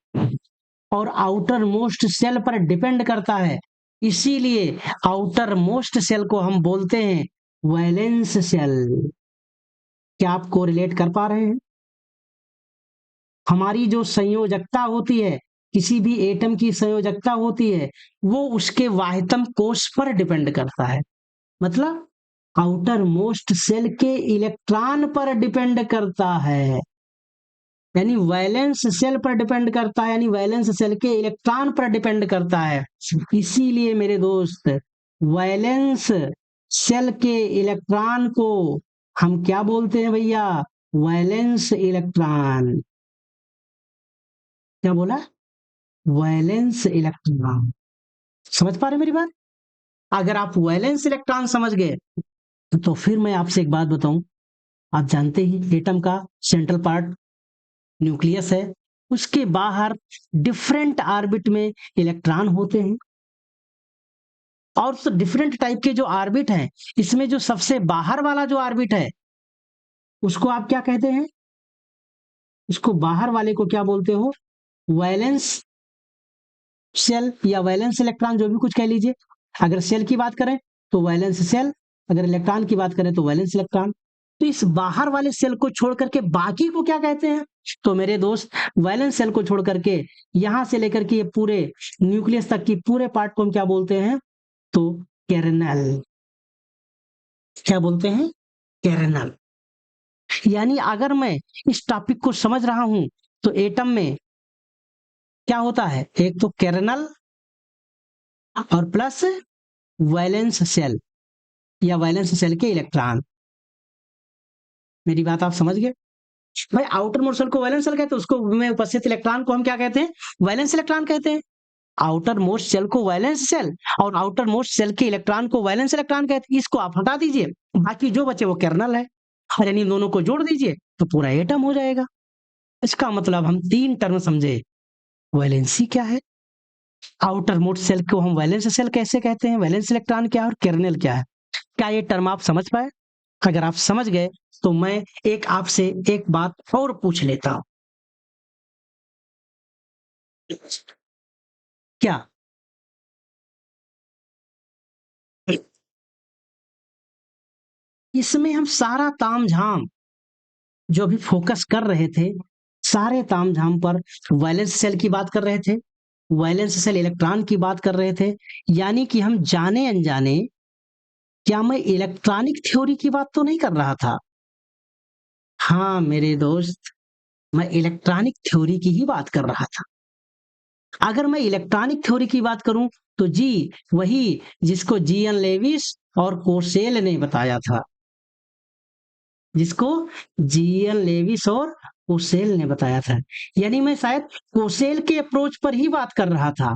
और आउटर मोस्ट सेल पर डिपेंड करता है, इसीलिए आउटर मोस्ट सेल को हम बोलते हैं वैलेंस सेल। क्या आप कोरिलेट कर पा रहे हैं? हमारी जो संयोजकता होती है, किसी भी एटम की संयोजकता होती है, वो उसके वाहितम कोष पर डिपेंड करता है। मतलब आउटर मोस्ट सेल के इलेक्ट्रॉन पर डिपेंड करता है। यानी वैलेंस सेल पर डिपेंड करता है, यानी वैलेंस सेल के इलेक्ट्रॉन पर डिपेंड करता है। इसीलिए मेरे दोस्त, वैलेंस सेल के इलेक्ट्रॉन को हम क्या बोलते हैं भैया? Valence electron. क्या बोला? Valence electron. समझ पा रहे मेरी बात? अगर आप वैलेंस इलेक्ट्रॉन समझ गए तो फिर मैं आपसे एक बात बताऊं। आप जानते ही एटम का सेंट्रल पार्ट न्यूक्लियस है, उसके बाहर डिफरेंट ऑर्बिट में इलेक्ट्रॉन होते हैं, और उस डिफरेंट टाइप के जो ऑर्बिट हैं, इसमें जो सबसे बाहर वाला जो ऑर्बिट है उसको आप क्या कहते हैं? उसको बाहर वाले को क्या बोलते हो? वैलेंस शेल या वैलेंस इलेक्ट्रॉन, जो भी कुछ कह लीजिए। अगर सेल की बात करें तो वैलेंस सेल, अगर इलेक्ट्रॉन की बात करें तो वैलेंस इलेक्ट्रॉन। तो इस बाहर वाले सेल को छोड़ करके बाकी को क्या कहते हैं? तो मेरे दोस्त, वैलेंस सेल को छोड़ करके यहां से लेकर के ये पूरे न्यूक्लियस तक की पूरे पार्ट को हम क्या बोलते हैं? तो केर्नल। क्या बोलते हैं? केर्नल। यानी अगर मैं इस टॉपिक को समझ रहा हूं तो एटम में क्या होता है? एक तो केर्नल और प्लस वैलेंस सेल या वैलेंस सेल के इलेक्ट्रॉन। मेरी बात आप समझ गए? भाई आउटर मोस्ट सेल को वैलेंस सेल कहते हैं, उसको में उपस्थित इलेक्ट्रॉन को हम क्या कहते हैं? वैलेंस इलेक्ट्रॉन कहते हैं। आउटर मोस्ट सेल को वैलेंस सेल और आउटर मोस्ट सेल के इलेक्ट्रॉन को वैलेंस इलेक्ट्रॉन कहते हैं। इसको आप हटा दीजिए, बाकी जो बचे वो कर्नल है, और यानी दोनों को जोड़ दीजिए तो पूरा एटम हो जाएगा। इसका मतलब हम तीन टर्म समझे। वैलेंसी क्या है, आउटर मोस्ट सेल को हम वैलेंस सेल कैसे कहते हैं, वैलेंस इलेक्ट्रॉन क्या है, और कर्नेल क्या है। क्या ये टर्म आप समझ पाए? अगर आप समझ गए तो मैं एक आपसे एक बात और पूछ लेता हूं। क्या इसमें हम सारा तामझाम जो भी फोकस कर रहे थे, सारे तामझाम पर वैलेंस सेल की बात कर रहे थे, वैलेंस सेल इलेक्ट्रॉन की बात कर रहे थे। यानी कि हम जाने अनजाने, क्या मैं इलेक्ट्रॉनिक थ्योरी की बात तो नहीं कर रहा था? हाँ मेरे दोस्त, मैं इलेक्ट्रॉनिक थ्योरी की ही बात कर रहा था। अगर मैं इलेक्ट्रॉनिक थ्योरी की बात करूं तो जी, वही जिसको जीएन लेविस और कोसेल ने बताया था, जिसको जीएन लेविस और कोसेल ने बताया था। यानी मैं शायद कोसेल के अप्रोच पर ही बात कर रहा था।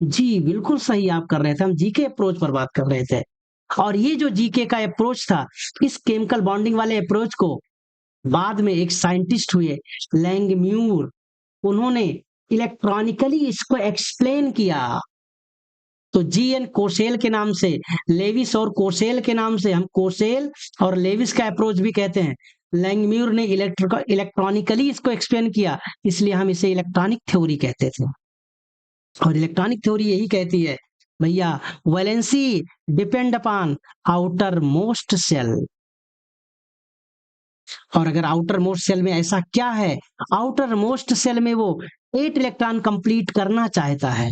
जी बिल्कुल सही आप कर रहे थे, हम जी के अप्रोच पर बात कर रहे थे। और ये जो जीके का अप्रोच था, इस केमिकल बॉन्डिंग वाले अप्रोच को बाद में एक साइंटिस्ट हुए लैंगम्यूर, उन्होंने इलेक्ट्रॉनिकली इसको एक्सप्लेन किया। तो जीएन कोसेल के नाम से, लेविस और कोसेल के नाम से, हम कोसेल और लेविस का अप्रोच भी कहते हैं। लैंगम्यूर ने इलेक्ट्रॉनिकली इसको एक्सप्लेन किया, इसलिए हम इसे इलेक्ट्रॉनिक थ्योरी कहते थे। और इलेक्ट्रॉनिक थ्योरी यही कहती है भैया, valency depend upon outermost shell. और अगर आउटर मोस्ट सेल में ऐसा क्या है, आउटर मोस्ट सेल में वो 8 इलेक्ट्रॉन कंप्लीट करना चाहता है,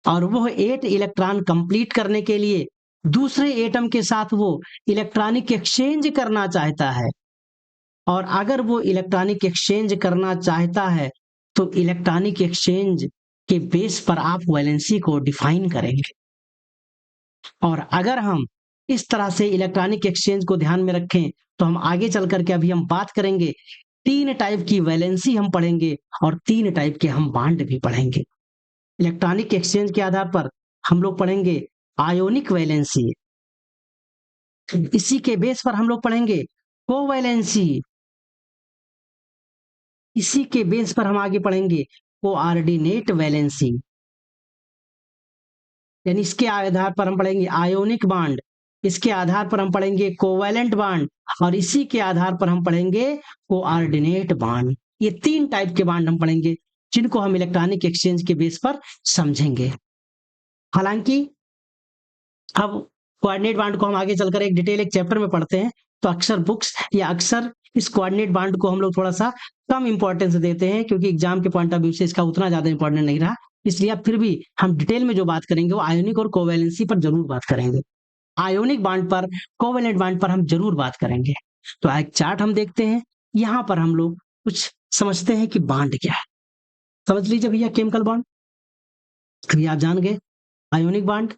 और वो 8 इलेक्ट्रॉन कंप्लीट करने के लिए दूसरे एटम के साथ वो इलेक्ट्रॉनिक एक्सचेंज करना चाहता है। और अगर वो इलेक्ट्रॉनिक एक्सचेंज करना चाहता है तो इलेक्ट्रॉनिक एक्सचेंज के बेस पर आप वैलेंसी को डिफाइन करेंगे। और अगर हम इस तरह से इलेक्ट्रॉनिक एक्सचेंज को ध्यान में रखें तो हम आगे चल करके अभी हम बात करेंगे, 3 टाइप की वैलेंसी हम पढ़ेंगे और 3 टाइप के हम बॉन्ड भी पढ़ेंगे। इलेक्ट्रॉनिक एक्सचेंज के आधार पर हम लोग पढ़ेंगे आयोनिक वैलेंसी, इसी के बेस पर हम लोग पढ़ेंगे कोवैलेंसी, इसी के बेस पर हम आगे पढ़ेंगे कोऑर्डिनेट वैलेंसी, यानी इसके आधार पर हम पढ़ेंगे आयोनिक बॉन्ड, इसके आधार पर हम पढ़ेंगे कोवैलेंट बॉन्ड, और इसी के आधार पर हम पढ़ेंगे कोऑर्डिनेट बॉन्ड। ये 3 टाइप के बॉन्ड हम पढ़ेंगे जिनको हम इलेक्ट्रॉनिक एक्सचेंज के बेस पर समझेंगे। हालांकि अब कोऑर्डिनेट बॉन्ड को हम आगे चलकर एक डिटेल एक चैप्टर में पढ़ते हैं, तो अक्सर बुक्स या अक्सर इस कोऑर्डिनेट बॉन्ड को हम लोग थोड़ा सा कम इंपॉर्टेंस देते हैं, क्योंकि एग्जाम के पॉइंट ऑफ व्यू से इसका उतना ज्यादा इंपॉर्टेंट नहीं रहा। इसलिए अब फिर भी हम डिटेल में जो बात करेंगे वो आयोनिक और कोवैलेंसी पर जरूर बात करेंगे। आयोनिक बॉन्ड पर, कोवैलेंट बॉन्ड पर हम जरूर बात करेंगे। तो एक चार्ट हम देखते हैं, यहाँ पर हम लोग कुछ समझते हैं कि बॉन्ड क्या है। समझ लीजिए भैया, केमिकल बॉन्ड अभी आप जान गए, आयोनिक बॉन्ड,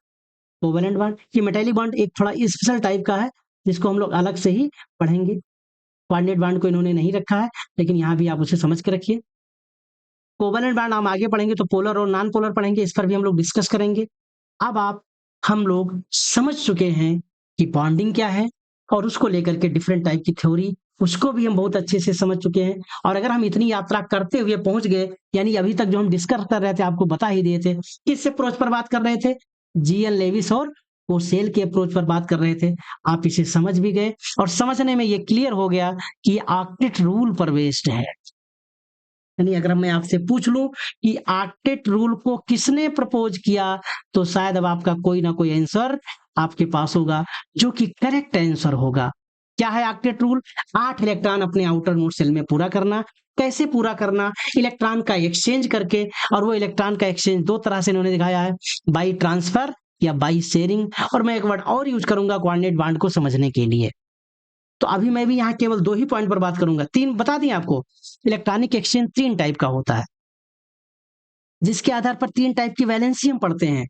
कोवैलेंट बॉन्ड। ये मेटालिक बॉन्ड एक थोड़ा स्पेशल टाइप का है, जिसको हम लोग अलग से ही पढ़ेंगे। कोऑर्डिनेट बॉन्ड को इन्होंने नहीं रखा है, लेकिन यहाँ भी आप उसे समझ के रखिए। कोवैलेंट बॉन्ड हम आगे पढ़ेंगे तो पोलर और नॉन पोलर पढ़ेंगे, इस पर भी हम लोग डिस्कस करेंगे। अब हम लोग समझ चुके हैं कि बॉन्डिंग क्या है और उसको लेकर के डिफरेंट टाइप की थ्योरी, उसको भी हम बहुत अच्छे से समझ चुके हैं। और अगर हम इतनी यात्रा करते हुए पहुंच गए, यानी अभी तक जो हम डिस्कस कर रहे थे आपको बता ही दिए थे, किस अप्रोच पर बात कर रहे थे, जीएल लेविस और कोसेल के अप्रोच पर बात कर रहे थे। आप इसे समझ भी गए और समझने में ये क्लियर हो गया कि ऑक्टेट रूल पर बेस्ड है। यानी अगर मैं आपसे पूछ लूं कि ऑक्टेट रूल को किसने प्रपोज किया, तो शायद अब आपका कोई ना कोई आंसर आपके पास होगा जो कि करेक्ट आंसर होगा। क्या है ऑक्टेट रूल? 8 इलेक्ट्रॉन अपने आउटर मोस्ट शेल में पूरा करना। कैसे पूरा करना? इलेक्ट्रॉन का एक्सचेंज करके, और वो इलेक्ट्रॉन का एक्सचेंज दो तरह से इन्होंने दिखाया है, बाई ट्रांसफर या बाई शेयरिंग, और मैं एक वर्ड और यूज करूंगा कोऑर्डिनेट बॉन्ड को समझने के लिए। तो अभी मैं भी यहाँ केवल 2 ही पॉइंट पर बात करूंगा, 3 बता दिए आपको। इलेक्ट्रॉनिक एक्सचेंज 3 टाइप का होता है, जिसके आधार पर 3 टाइप की वैलेंसी हम पढ़ते हैं,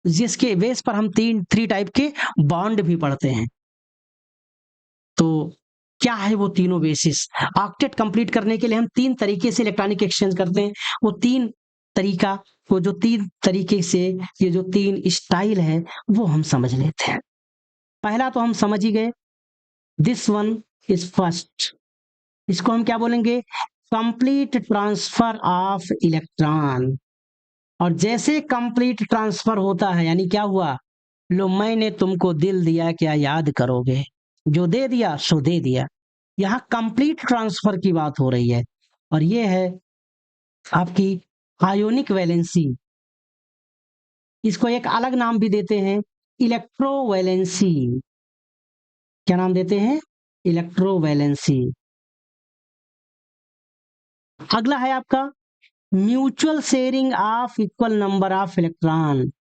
जिसके बेस पर हम 3 टाइप के बॉन्ड भी पढ़ते हैं। तो क्या है वो तीनों बेसिस? ऑक्टेट कंप्लीट करने के लिए हम 3 तरीके से इलेक्ट्रॉनिक एक्सचेंज करते हैं। वो 3 तरीका, वो जो 3 तरीके से, ये जो 3 स्टाइल है वो हम समझ लेते हैं। पहला तो हम समझ ही गए, दिस वन इज फर्स्ट। इसको हम क्या बोलेंगे? Complete transfer of electron. और जैसे कंप्लीट ट्रांसफर होता है, यानी क्या हुआ, लो मैंने तुमको दिल दिया, क्या याद करोगे, जो दे दिया सो दे दिया। यहाँ कंप्लीट ट्रांसफर की बात हो रही है। और ये है आपकी आयोनिक वैलेंसी। इसको एक अलग नाम भी देते हैं, इलेक्ट्रोवैलेंसी। क्या नाम देते हैं? इलेक्ट्रोवैलेंसी। अगला है आपका mutual sharing of equal number of electron.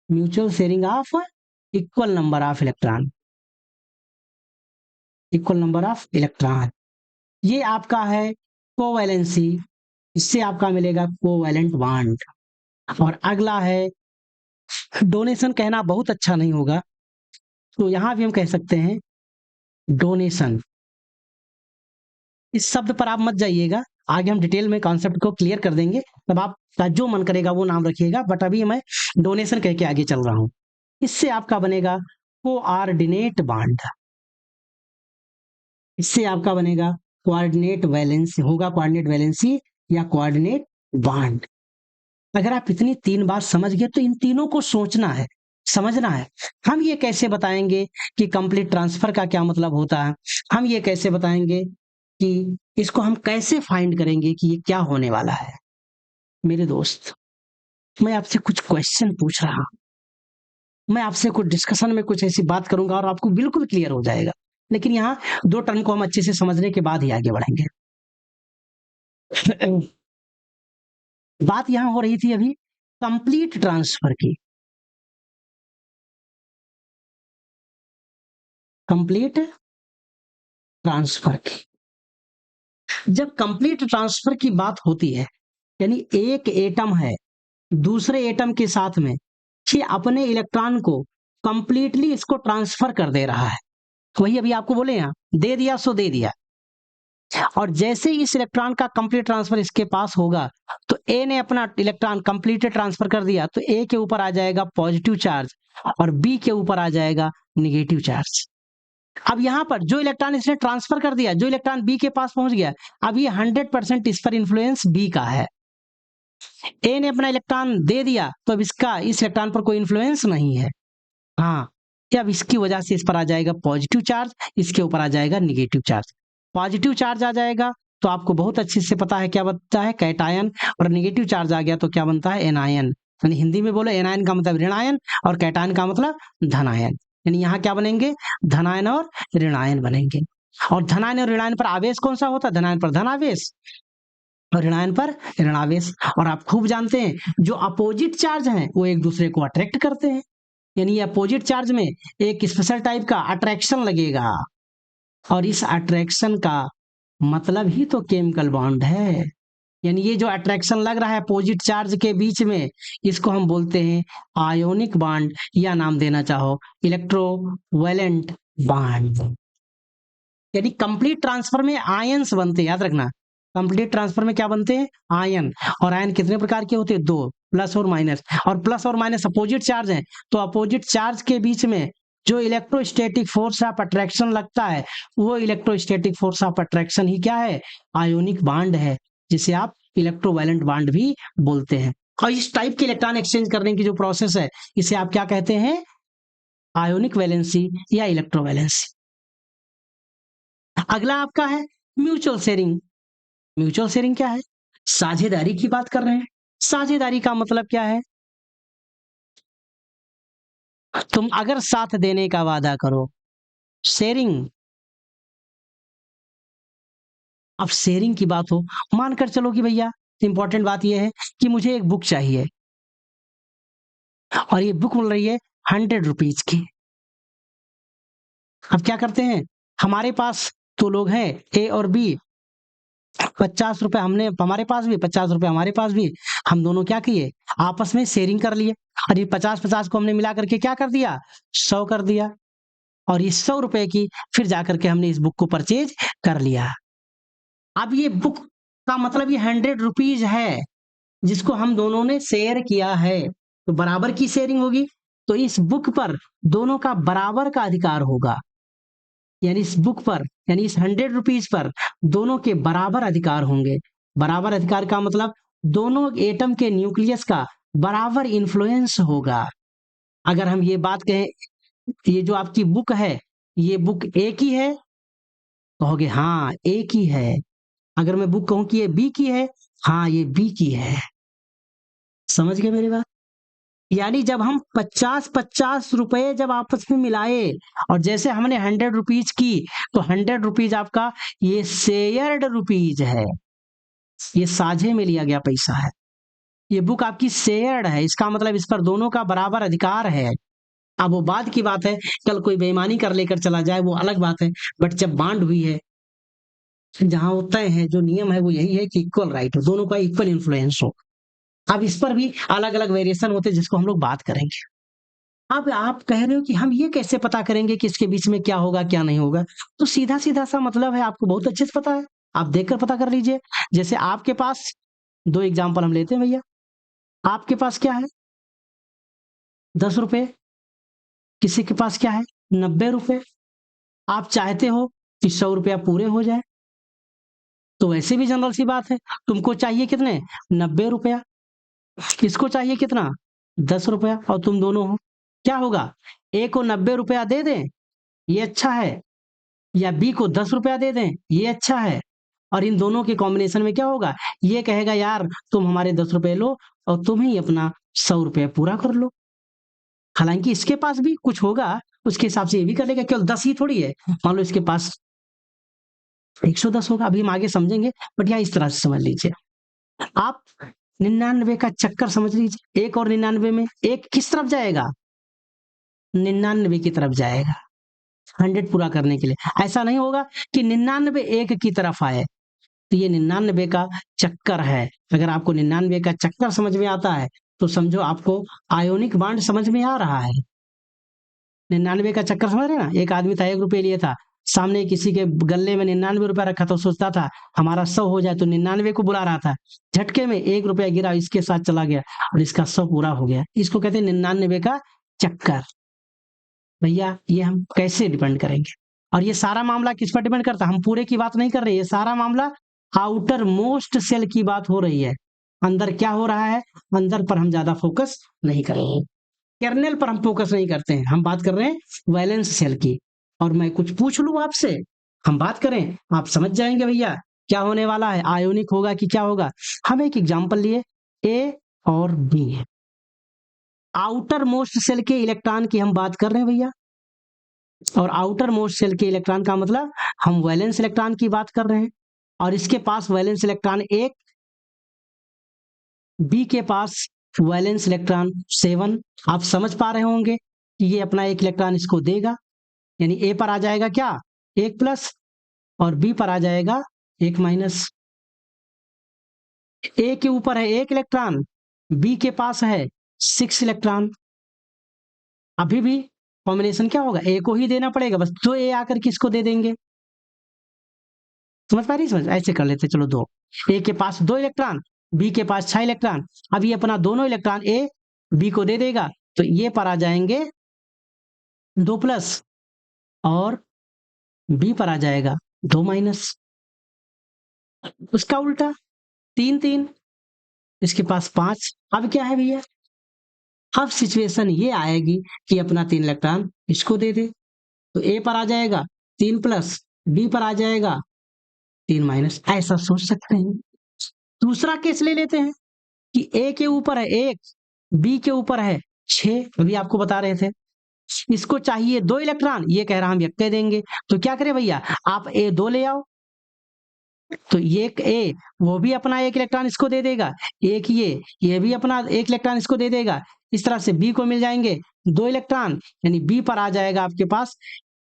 Mutual sharing of equal number of electron, equal number of electron, ये आपका है कोवैलेंसी। इससे आपका मिलेगा कोवैलेंट बॉन्ड। और अगला है डोनेशन। कहना बहुत अच्छा नहीं होगा, तो यहां भी हम कह सकते हैं डोनेशन। इस शब्द पर आप मत जाइएगा, आगे हम डिटेल में कॉन्सेप्ट को क्लियर कर देंगे, तब आपका जो मन करेगा वो नाम रखिएगा, बट अभी मैं डोनेशन कह के आगे चल रहा हूं। इससे आपका बनेगा कोऑर्डिनेट बॉन्ड। इससे आपका बनेगा कोऑर्डिनेट वैलेंसी, होगा कोऑर्डिनेट वैलेंसी या कोऑर्डिनेट बॉन्ड। अगर आप इतनी 3 बात समझ गए तो इन तीनों को सोचना है, समझना है। हम ये कैसे बताएंगे कि कंप्लीट ट्रांसफर का क्या मतलब होता है, हम ये कैसे बताएंगे कि इसको हम कैसे फाइंड करेंगे कि ये क्या होने वाला है। मेरे दोस्त, मैं आपसे कुछ क्वेश्चन पूछ रहा हूं, मैं आपसे कुछ डिस्कशन में कुछ ऐसी बात करूंगा और आपको बिल्कुल क्लियर हो जाएगा। लेकिन यहाँ 2 टर्म को हम अच्छे से समझने के बाद ही आगे बढ़ेंगे। बात यहां हो रही थी अभी कंप्लीट ट्रांसफर की, कंप्लीट ट्रांसफर की। जब कंप्लीट ट्रांसफर की बात होती है, यानी एक एटम है दूसरे एटम के साथ में, ये अपने इलेक्ट्रॉन को कंप्लीटली इसको ट्रांसफर कर दे रहा है। वही अभी आपको बोले यहाँ, दे दिया सो दे दिया। और जैसे ही इस इलेक्ट्रॉन का कंप्लीट ट्रांसफर इसके पास होगा, तो ए ने अपना इलेक्ट्रॉन कंप्लीट ट्रांसफर कर दिया, तो ए के ऊपर आ जाएगा पॉजिटिव चार्ज और बी के ऊपर आ जाएगा निगेटिव चार्ज। अब यहाँ पर जो इलेक्ट्रॉन इसने ट्रांसफर कर दिया, जो इलेक्ट्रॉन बी के पास पहुंच गया, अब ये 100% इस पर इंफ्लुएंस बी का है। ए ने अपना इलेक्ट्रॉन दे दिया, तो अब इसका इस इलेक्ट्रॉन पर कोई इंफ्लुएंस नहीं है। हाँ, अब इसकी वजह से इस पर आ जाएगा पॉजिटिव चार्ज, इसके ऊपर आ जाएगा निगेटिव चार्ज। पॉजिटिव चार्ज आ जाएगा तो आपको बहुत अच्छे से पता है क्या बनता है, कैटायन। और निगेटिव चार्ज आ गया तो क्या बनता है, एनायन। यानी हिंदी में बोलो, एनायन का मतलब ऋणायन और कैटायन का मतलब धनायन। यानी यहाँ क्या बनेंगे, धनायन और ऋणायन बनेंगे। और धनायन और ऋणायन पर आवेश कौन सा होता है, धनायन पर धनावेश और ऋणायन पर ऋणावेश। और आप खूब जानते हैं जो अपोजिट चार्ज हैं वो एक दूसरे को अट्रैक्ट करते हैं, यानी अपोजिट चार्ज में एक स्पेशल टाइप का अट्रैक्शन लगेगा, और इस अट्रैक्शन का मतलब ही तो केमिकल बॉन्ड है। यानी ये जो अट्रैक्शन लग रहा है अपोजिट चार्ज के बीच में, इसको हम बोलते हैं आयोनिक बॉन्ड, या नाम देना चाहो इलेक्ट्रोवैलेंट बॉन्ड। यानी कंप्लीट ट्रांसफर में आयंस बनते हैं, याद रखना, कंप्लीट ट्रांसफर में क्या बनते हैं? आयन। और आयन कितने प्रकार के होते हैं? दो, प्लस और माइनस। और प्लस और माइनस अपोजिट चार्ज हैं, तो अपोजिट चार्ज के बीच में जो इलेक्ट्रोस्टैटिक फोर्स ऑफ अट्रैक्शन लगता है, वो इलेक्ट्रोस्टैटिक फोर्स ऑफ अट्रैक्शन ही क्या है? आयोनिक बांड है, जिसे आप इलेक्ट्रोवैलेंट बांड भी बोलते हैं। और इस टाइप के इलेक्ट्रॉन एक्सचेंज करने की जो प्रोसेस है, इसे आप क्या कहते हैं? आयोनिक वैलेंसी या इलेक्ट्रोवैलेंसी। अगला आपका है म्यूचुअल शेयरिंग। म्यूचुअल शेयरिंग क्या है? साझेदारी की बात कर रहे हैं। साझेदारी का मतलब क्या है? तुम अगर साथ देने का वादा करो, शेयरिंग। अब शेयरिंग की बात हो, मानकर चलो कि भैया इंपॉर्टेंट बात यह है कि मुझे एक बुक चाहिए और ये बुक मिल रही है 100 रुपीज की। अब क्या करते हैं, हमारे पास तो लोग हैं ए और बी, 50 रुपए हमने, हमारे पास भी 50 रुपए हमारे पास भी, हम दोनों क्या किए, आपस में शेयरिंग कर लिए। और ये 50-50 को हमने मिला करके क्या कर दिया, 100 कर दिया। और ये 100 रुपए की फिर जाकर के हमने इस बुक को परचेज कर लिया। अब ये बुक का मतलब ये 100 रुपीज है, जिसको हम दोनों ने शेयर किया है, तो बराबर की शेयरिंग होगी। तो इस बुक पर दोनों का बराबर का अधिकार होगा, यानी इस बुक पर, यानी इस 100 रुपीज पर दोनों के बराबर अधिकार होंगे। बराबर अधिकार का मतलब दोनों एटम के न्यूक्लियस का बराबर इन्फ्लुएंस होगा। अगर हम ये बात कहें, ये जो आपकी बुक है, ये बुक एक ही है, कहोगे हाँ एक ही है। अगर मैं बुक कहूं कि ये बी की है, हाँ ये बी की है। समझ गए मेरी बात? यानी जब हम 50-50 रुपए जब आपस में मिलाए, और जैसे हमने 100 रुपीज की, तो 100 रुपीज आपका ये शेयर्ड रुपीज है, ये साझे में लिया गया पैसा है। ये बुक आपकी शेयर्ड है, इसका मतलब इस पर दोनों का बराबर अधिकार है। अब वो बाद की बात है, कल कोई बेईमानी कर लेकर चला जाए, वो अलग बात है। बट जब बांड हुई है, जहां वो तय है, जो नियम है वो यही है कि इक्वल राइट हो, दोनों का इक्वल इन्फ्लुएंस हो। अब इस पर भी अलग अलग वेरिएशन होते हैं, जिसको हम लोग बात करेंगे। अब आप कह रहे हो कि हम ये कैसे पता करेंगे कि इसके बीच में क्या होगा क्या नहीं होगा? तो सीधा सीधा सा मतलब है, आपको बहुत अच्छे से पता है, आप देखकर पता कर लीजिए। जैसे आपके पास दो एग्जाम्पल हम लेते हैं भैया। आपके पास क्या है, 10 रुपए, किसी के पास क्या है, 90 रुपए। आप चाहते हो कि 100 रुपया पूरे हो जाए, तो वैसे भी जनरल सी बात है, तुमको चाहिए कितने, 90 रुपया। किसको चाहिए कितना, 10 रुपया, और तुम दोनों हो। क्या होगा, ए को 90 रुपया दे दें, ये अच्छा है, या बी को 10 रुपया दे दें, ये अच्छा है। और इन दोनों के कॉम्बिनेशन में क्या होगा, ये कहेगा यार तुम हमारे 10 रुपए लो और तुम ही अपना 100 रुपया पूरा कर लो। हालांकि इसके पास भी कुछ होगा, उसके हिसाब से ये भी कर लेगा, केवल 10 ही थोड़ी है, मान लो इसके पास 110 होगा, अभी हम आगे समझेंगे। बट यहाँ इस तरह से समझ लीजिए आप, 99 का चक्कर समझ लीजिए। एक और 99 में एक किस तरफ जाएगा, 99 की तरफ जाएगा, 100 पूरा करने के लिए। ऐसा नहीं होगा कि 99 एक की तरफ आए, तो ये 99 का चक्कर है। अगर आपको 99 का चक्कर समझ में आता है, तो समझो आपको आयोनिक बांड समझ में आ रहा है। 99 का चक्कर समझ रहे ना, एक आदमी था, 1 रुपये लिए था, सामने किसी के गले में 99 रुपया रखा, तो सोचता था हमारा 100 हो जाए, तो 99 को बुला रहा था। झटके में 1 रुपया गिरा, इसके साथ चला गया और इसका 100 पूरा हो गया। इसको कहते हैं 99 का चक्कर। भैया ये हम कैसे डिपेंड करेंगे, और ये सारा मामला किस पर डिपेंड करता है, हम पूरे की बात नहीं कर रहे, ये सारा मामला आउटर मोस्ट सेल की बात हो रही है। अंदर क्या हो रहा है, अंदर पर हम ज्यादा फोकस नहीं करेंगे, कर्नेल पर हम फोकस नहीं करते हैं, हम बात कर रहे हैं वैलेंस सेल की। और मैं कुछ पूछ लूं आपसे, हम बात करें, आप समझ जाएंगे भैया क्या होने वाला है, आयोनिक होगा कि क्या होगा। हम एक एग्जांपल लिए, ए और बी है, आउटर मोस्ट सेल के इलेक्ट्रॉन की हम बात कर रहे हैं भैया। और आउटर मोस्ट सेल के इलेक्ट्रॉन का मतलब हम वैलेंस इलेक्ट्रॉन की बात कर रहे हैं, और इसके पास वैलेंस इलेक्ट्रॉन 1, बी के पास वैलेंस इलेक्ट्रॉन 7। आप समझ पा रहे होंगे कि ये अपना एक इलेक्ट्रॉन इसको देगा, यानी ए पर आ जाएगा क्या, 1+, और बी पर आ जाएगा 1-। ए के ऊपर है 1 इलेक्ट्रॉन, बी के पास है 6 इलेक्ट्रॉन। अभी भी कॉम्बिनेशन क्या होगा, ए को ही देना पड़ेगा, बस 2 ए आकर किसको दे देंगे। समझ पा रही, समझ, ऐसे कर लेते चलो 2। ए के पास 2 इलेक्ट्रॉन, बी के पास 6 इलेक्ट्रॉन। अब ये अपना दोनों इलेक्ट्रॉन ए बी को दे देगा, तो ये पर आ जाएंगे 2+ और बी पर आ जाएगा 2-। उसका उल्टा 3-3, इसके पास 5। अब क्या है भैया, अब सिचुएशन ये आएगी कि अपना 3 इलेक्ट्रॉन इसको दे दे, तो ए पर आ जाएगा 3+, बी पर आ जाएगा 3-। ऐसा सोच सकते हैं। दूसरा केस ले लेते हैं कि ए के ऊपर है 1, बी के ऊपर है 6, अभी आपको बता रहे थे। इसको चाहिए 2 इलेक्ट्रॉन, ये कह रहा हम 1 दे देंगे, तो क्या करें भैया, आप ए 2 ले आओ, तो ये ए वो भी अपना 1 इलेक्ट्रॉन इसको दे देगा, एक ये भी अपना 1 इलेक्ट्रॉन इसको दे देगा। इस तरह से बी को मिल जाएंगे 2 इलेक्ट्रॉन, यानी बी पर आ जाएगा आपके पास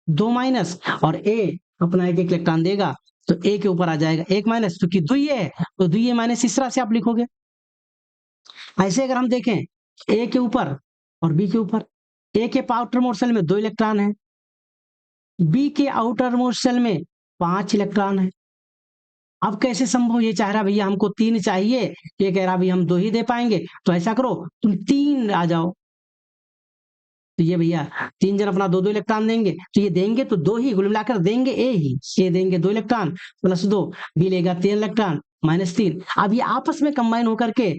2-, और ए अपना 1 इलेक्ट्रॉन देगा, तो ए के ऊपर आ जाएगा 1-, क्योंकि द्वितीय है तो द्वितीय माइनस इस तरह से आप लिखोगे। ऐसे अगर हम देखें ए के ऊपर और बी के ऊपर, ए के आउटर मोस्ट शेल में 2 इलेक्ट्रॉन है, बी के आउटर मोस्ट शेल में 5 इलेक्ट्रॉन है। अब कैसे संभव, ये चाह रहा भैया हमको 3 चाहिए, ये कह रहा भैया हम 2 ही दे पाएंगे, तो ऐसा करो तुम 3 आ जाओ, तो ये भैया 3 जन अपना 2-2 इलेक्ट्रॉन देंगे, तो ये देंगे तो 2 ही कुल मिलाकर देंगे, ए ही ये देंगे 2 इलेक्ट्रॉन +2, बी लेगा 3 इलेक्ट्रॉन -3। अब ये आपस में कंबाइन होकर के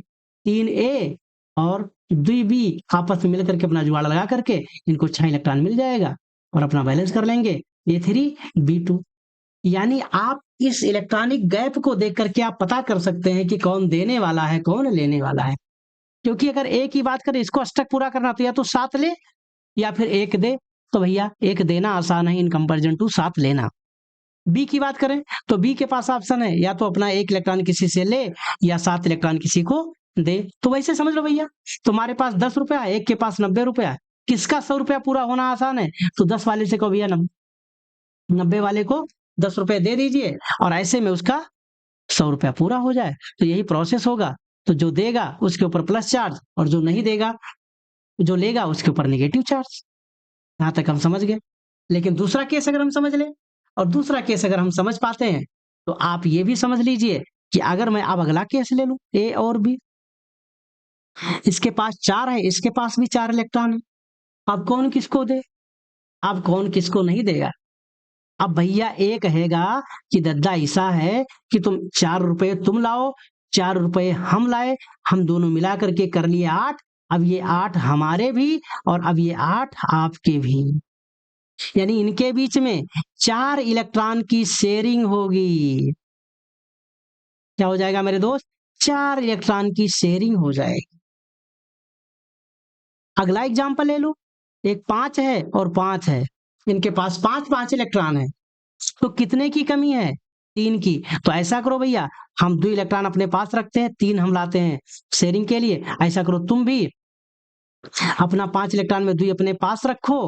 3A और 2B आपस में मिलकर के अपना जुगाड़ लगा करके इनको 6 इलेक्ट्रॉन मिल जाएगा और अपना बैलेंस कर लेंगे A3 B2। यानी आप इस इलेक्ट्रॉनिक गैप को देख करके आप पता कर सकते हैं कि कौन देने वाला है कौन लेने वाला है। क्योंकि अगर ए की बात करें, इसको अष्टक पूरा करना तो या तो 7 ले या फिर 1 दे, तो भैया 1 देना आसान है इन कंपैरिजन टू 7 लेना। बी की बात करें तो बी के पास ऑप्शन है या तो अपना 1 इलेक्ट्रॉन किसी से ले या 7 इलेक्ट्रॉन किसी को दे। तो वैसे समझ लो भैया, तुम्हारे पास 10 रुपया, एक के पास 90 रुपया, किसका 100 रुपया पूरा होना आसान है, तो 10 वाले से कहो भैया 90 वाले को 10 रुपए दे दीजिए और ऐसे में उसका 100 रुपया पूरा हो जाए। तो यही प्रोसेस होगा, तो जो देगा उसके ऊपर प्लस चार्ज और जो नहीं देगा, जो लेगा उसके ऊपर नेगेटिव चार्ज। यहां तक हम समझ गए। लेकिन दूसरा केस अगर हम समझ लें, और दूसरा केस अगर हम समझ पाते हैं, तो आप ये भी समझ लीजिए कि अगर मैं अब अगला केस ले लूं, ए और बी, इसके पास 4 है, इसके पास भी 4 इलेक्ट्रॉन है, अब कौन किसको दे, अब कौन किसको नहीं देगा। अब भैया ए कहेगा कि दद्दा ऐसा है कि तुम 4 रुपए तुम लाओ, 4 रुपए हम लाए, हम दोनों मिला करके कर लिए 8, अब ये 8 हमारे भी और अब ये 8 आपके भी, यानी इनके बीच में 4 इलेक्ट्रॉन की शेयरिंग होगी। क्या हो जाएगा मेरे दोस्त, 4 इलेक्ट्रॉन की शेयरिंग हो जाएगी। अगला एग्जांपल ले लो, एक 5 है और 5 है, इनके पास 5 इलेक्ट्रॉन है, तो कितने की कमी है, 3 की। तो ऐसा करो भैया, हम 2 इलेक्ट्रॉन अपने पास रखते हैं, 3 हम लाते हैं शेयरिंग के लिए। ऐसा करो तुम भी अपना 5 इलेक्ट्रॉन में 2 अपने पास रखो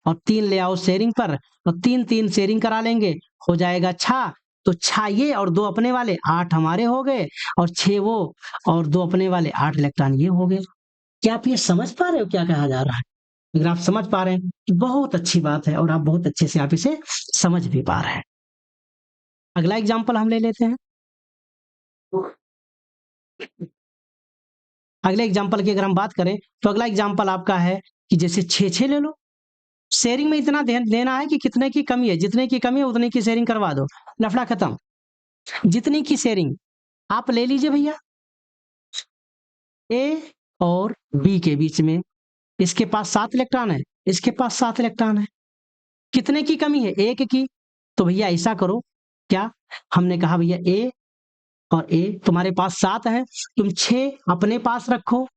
और 3 ले आओ शेयरिंग पर, और 3-3 शेयरिंग करा लेंगे, हो जाएगा 6। तो 6 ये और 2 अपने वाले 8 हमारे हो गए, और 6 वो और 2 अपने वाले 8 इलेक्ट्रॉन ये हो गए। क्या आप ये समझ पा रहे हो क्या कहा जा रहा है? अगर आप समझ पा रहे हैं तो बहुत अच्छी बात है, और आप बहुत अच्छे से आप इसे समझ भी पा रहे हैं। अगला एग्जाम्पल हम ले लेते हैं। अगले एग्जाम्पल की अगर हम बात करें तो अगला एग्जाम्पल आपका है कि जैसे 6 ले लो, शेयरिंग में इतना ध्यान देना है कि कितने की कमी है, जितने की कमी है उतने की शेयरिंग करवा दो, लफड़ा खत्म। जितनी की शेयरिंग आप ले लीजिए भैया, ए और बी के बीच में, इसके पास 7 इलेक्ट्रॉन है, इसके पास 7 इलेक्ट्रॉन है, कितने की कमी है, 1 की। तो भैया ऐसा करो, क्या हमने कहा भैया ए और ए तुम्हारे पास 7 है, तुम 6 अपने पास रखो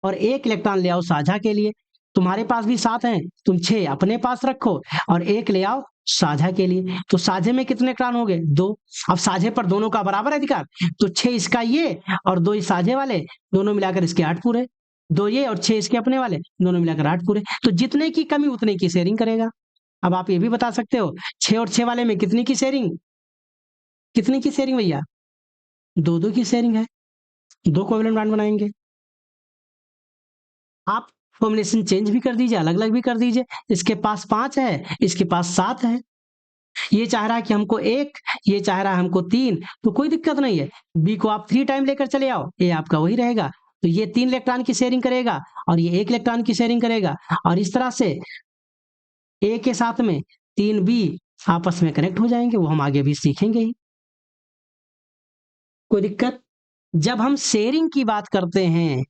और 1 इलेक्ट्रॉन ले आओ साझा के लिए। तुम्हारे पास भी 7 है, तुम 6 अपने पास रखो और 1 ले आओ साझा के लिए। तो साझे में कितने इलेक्ट्रॉन हो गए, 2। अब साझे पर दोनों का बराबर अधिकार, तो 6 इसका ये और 2 इस साझे वाले, दोनों मिलाकर इसके 8 पूरे, 2 ये और 6 इसके अपने वाले, दोनों मिलाकर 8 पूरे। तो जितने की कमी उतने की शेयरिंग करेगा। अब आप ये भी बता सकते हो 6 और 6 वाले में कितनी की शेयरिंग, कितनी की शेयरिंग भैया, 2-2 की शेयरिंग है, 2 कोवेलेंट बॉन्ड बनाएंगे। आप कॉम्बिनेशन चेंज भी कर दीजिए, अलग अलग भी कर दीजिए, इसके पास 5 है, इसके पास 7 है, ये चाह रहा है कि हमको 1, ये चाह रहा है हमको 3, तो कोई दिक्कत नहीं है। बी को आप 3 टाइम लेकर चले आओ, ए आपका वही रहेगा। तो ये 3 इलेक्ट्रॉन की शेयरिंग करेगा और ये 1 इलेक्ट्रॉन की शेयरिंग करेगा, और इस तरह से ए के साथ में 3 बी आपस में कनेक्ट हो जाएंगे। वो हम आगे भी सीखेंगे ही, कोई दिक्कत। जब हम शेयरिंग की बात करते हैं,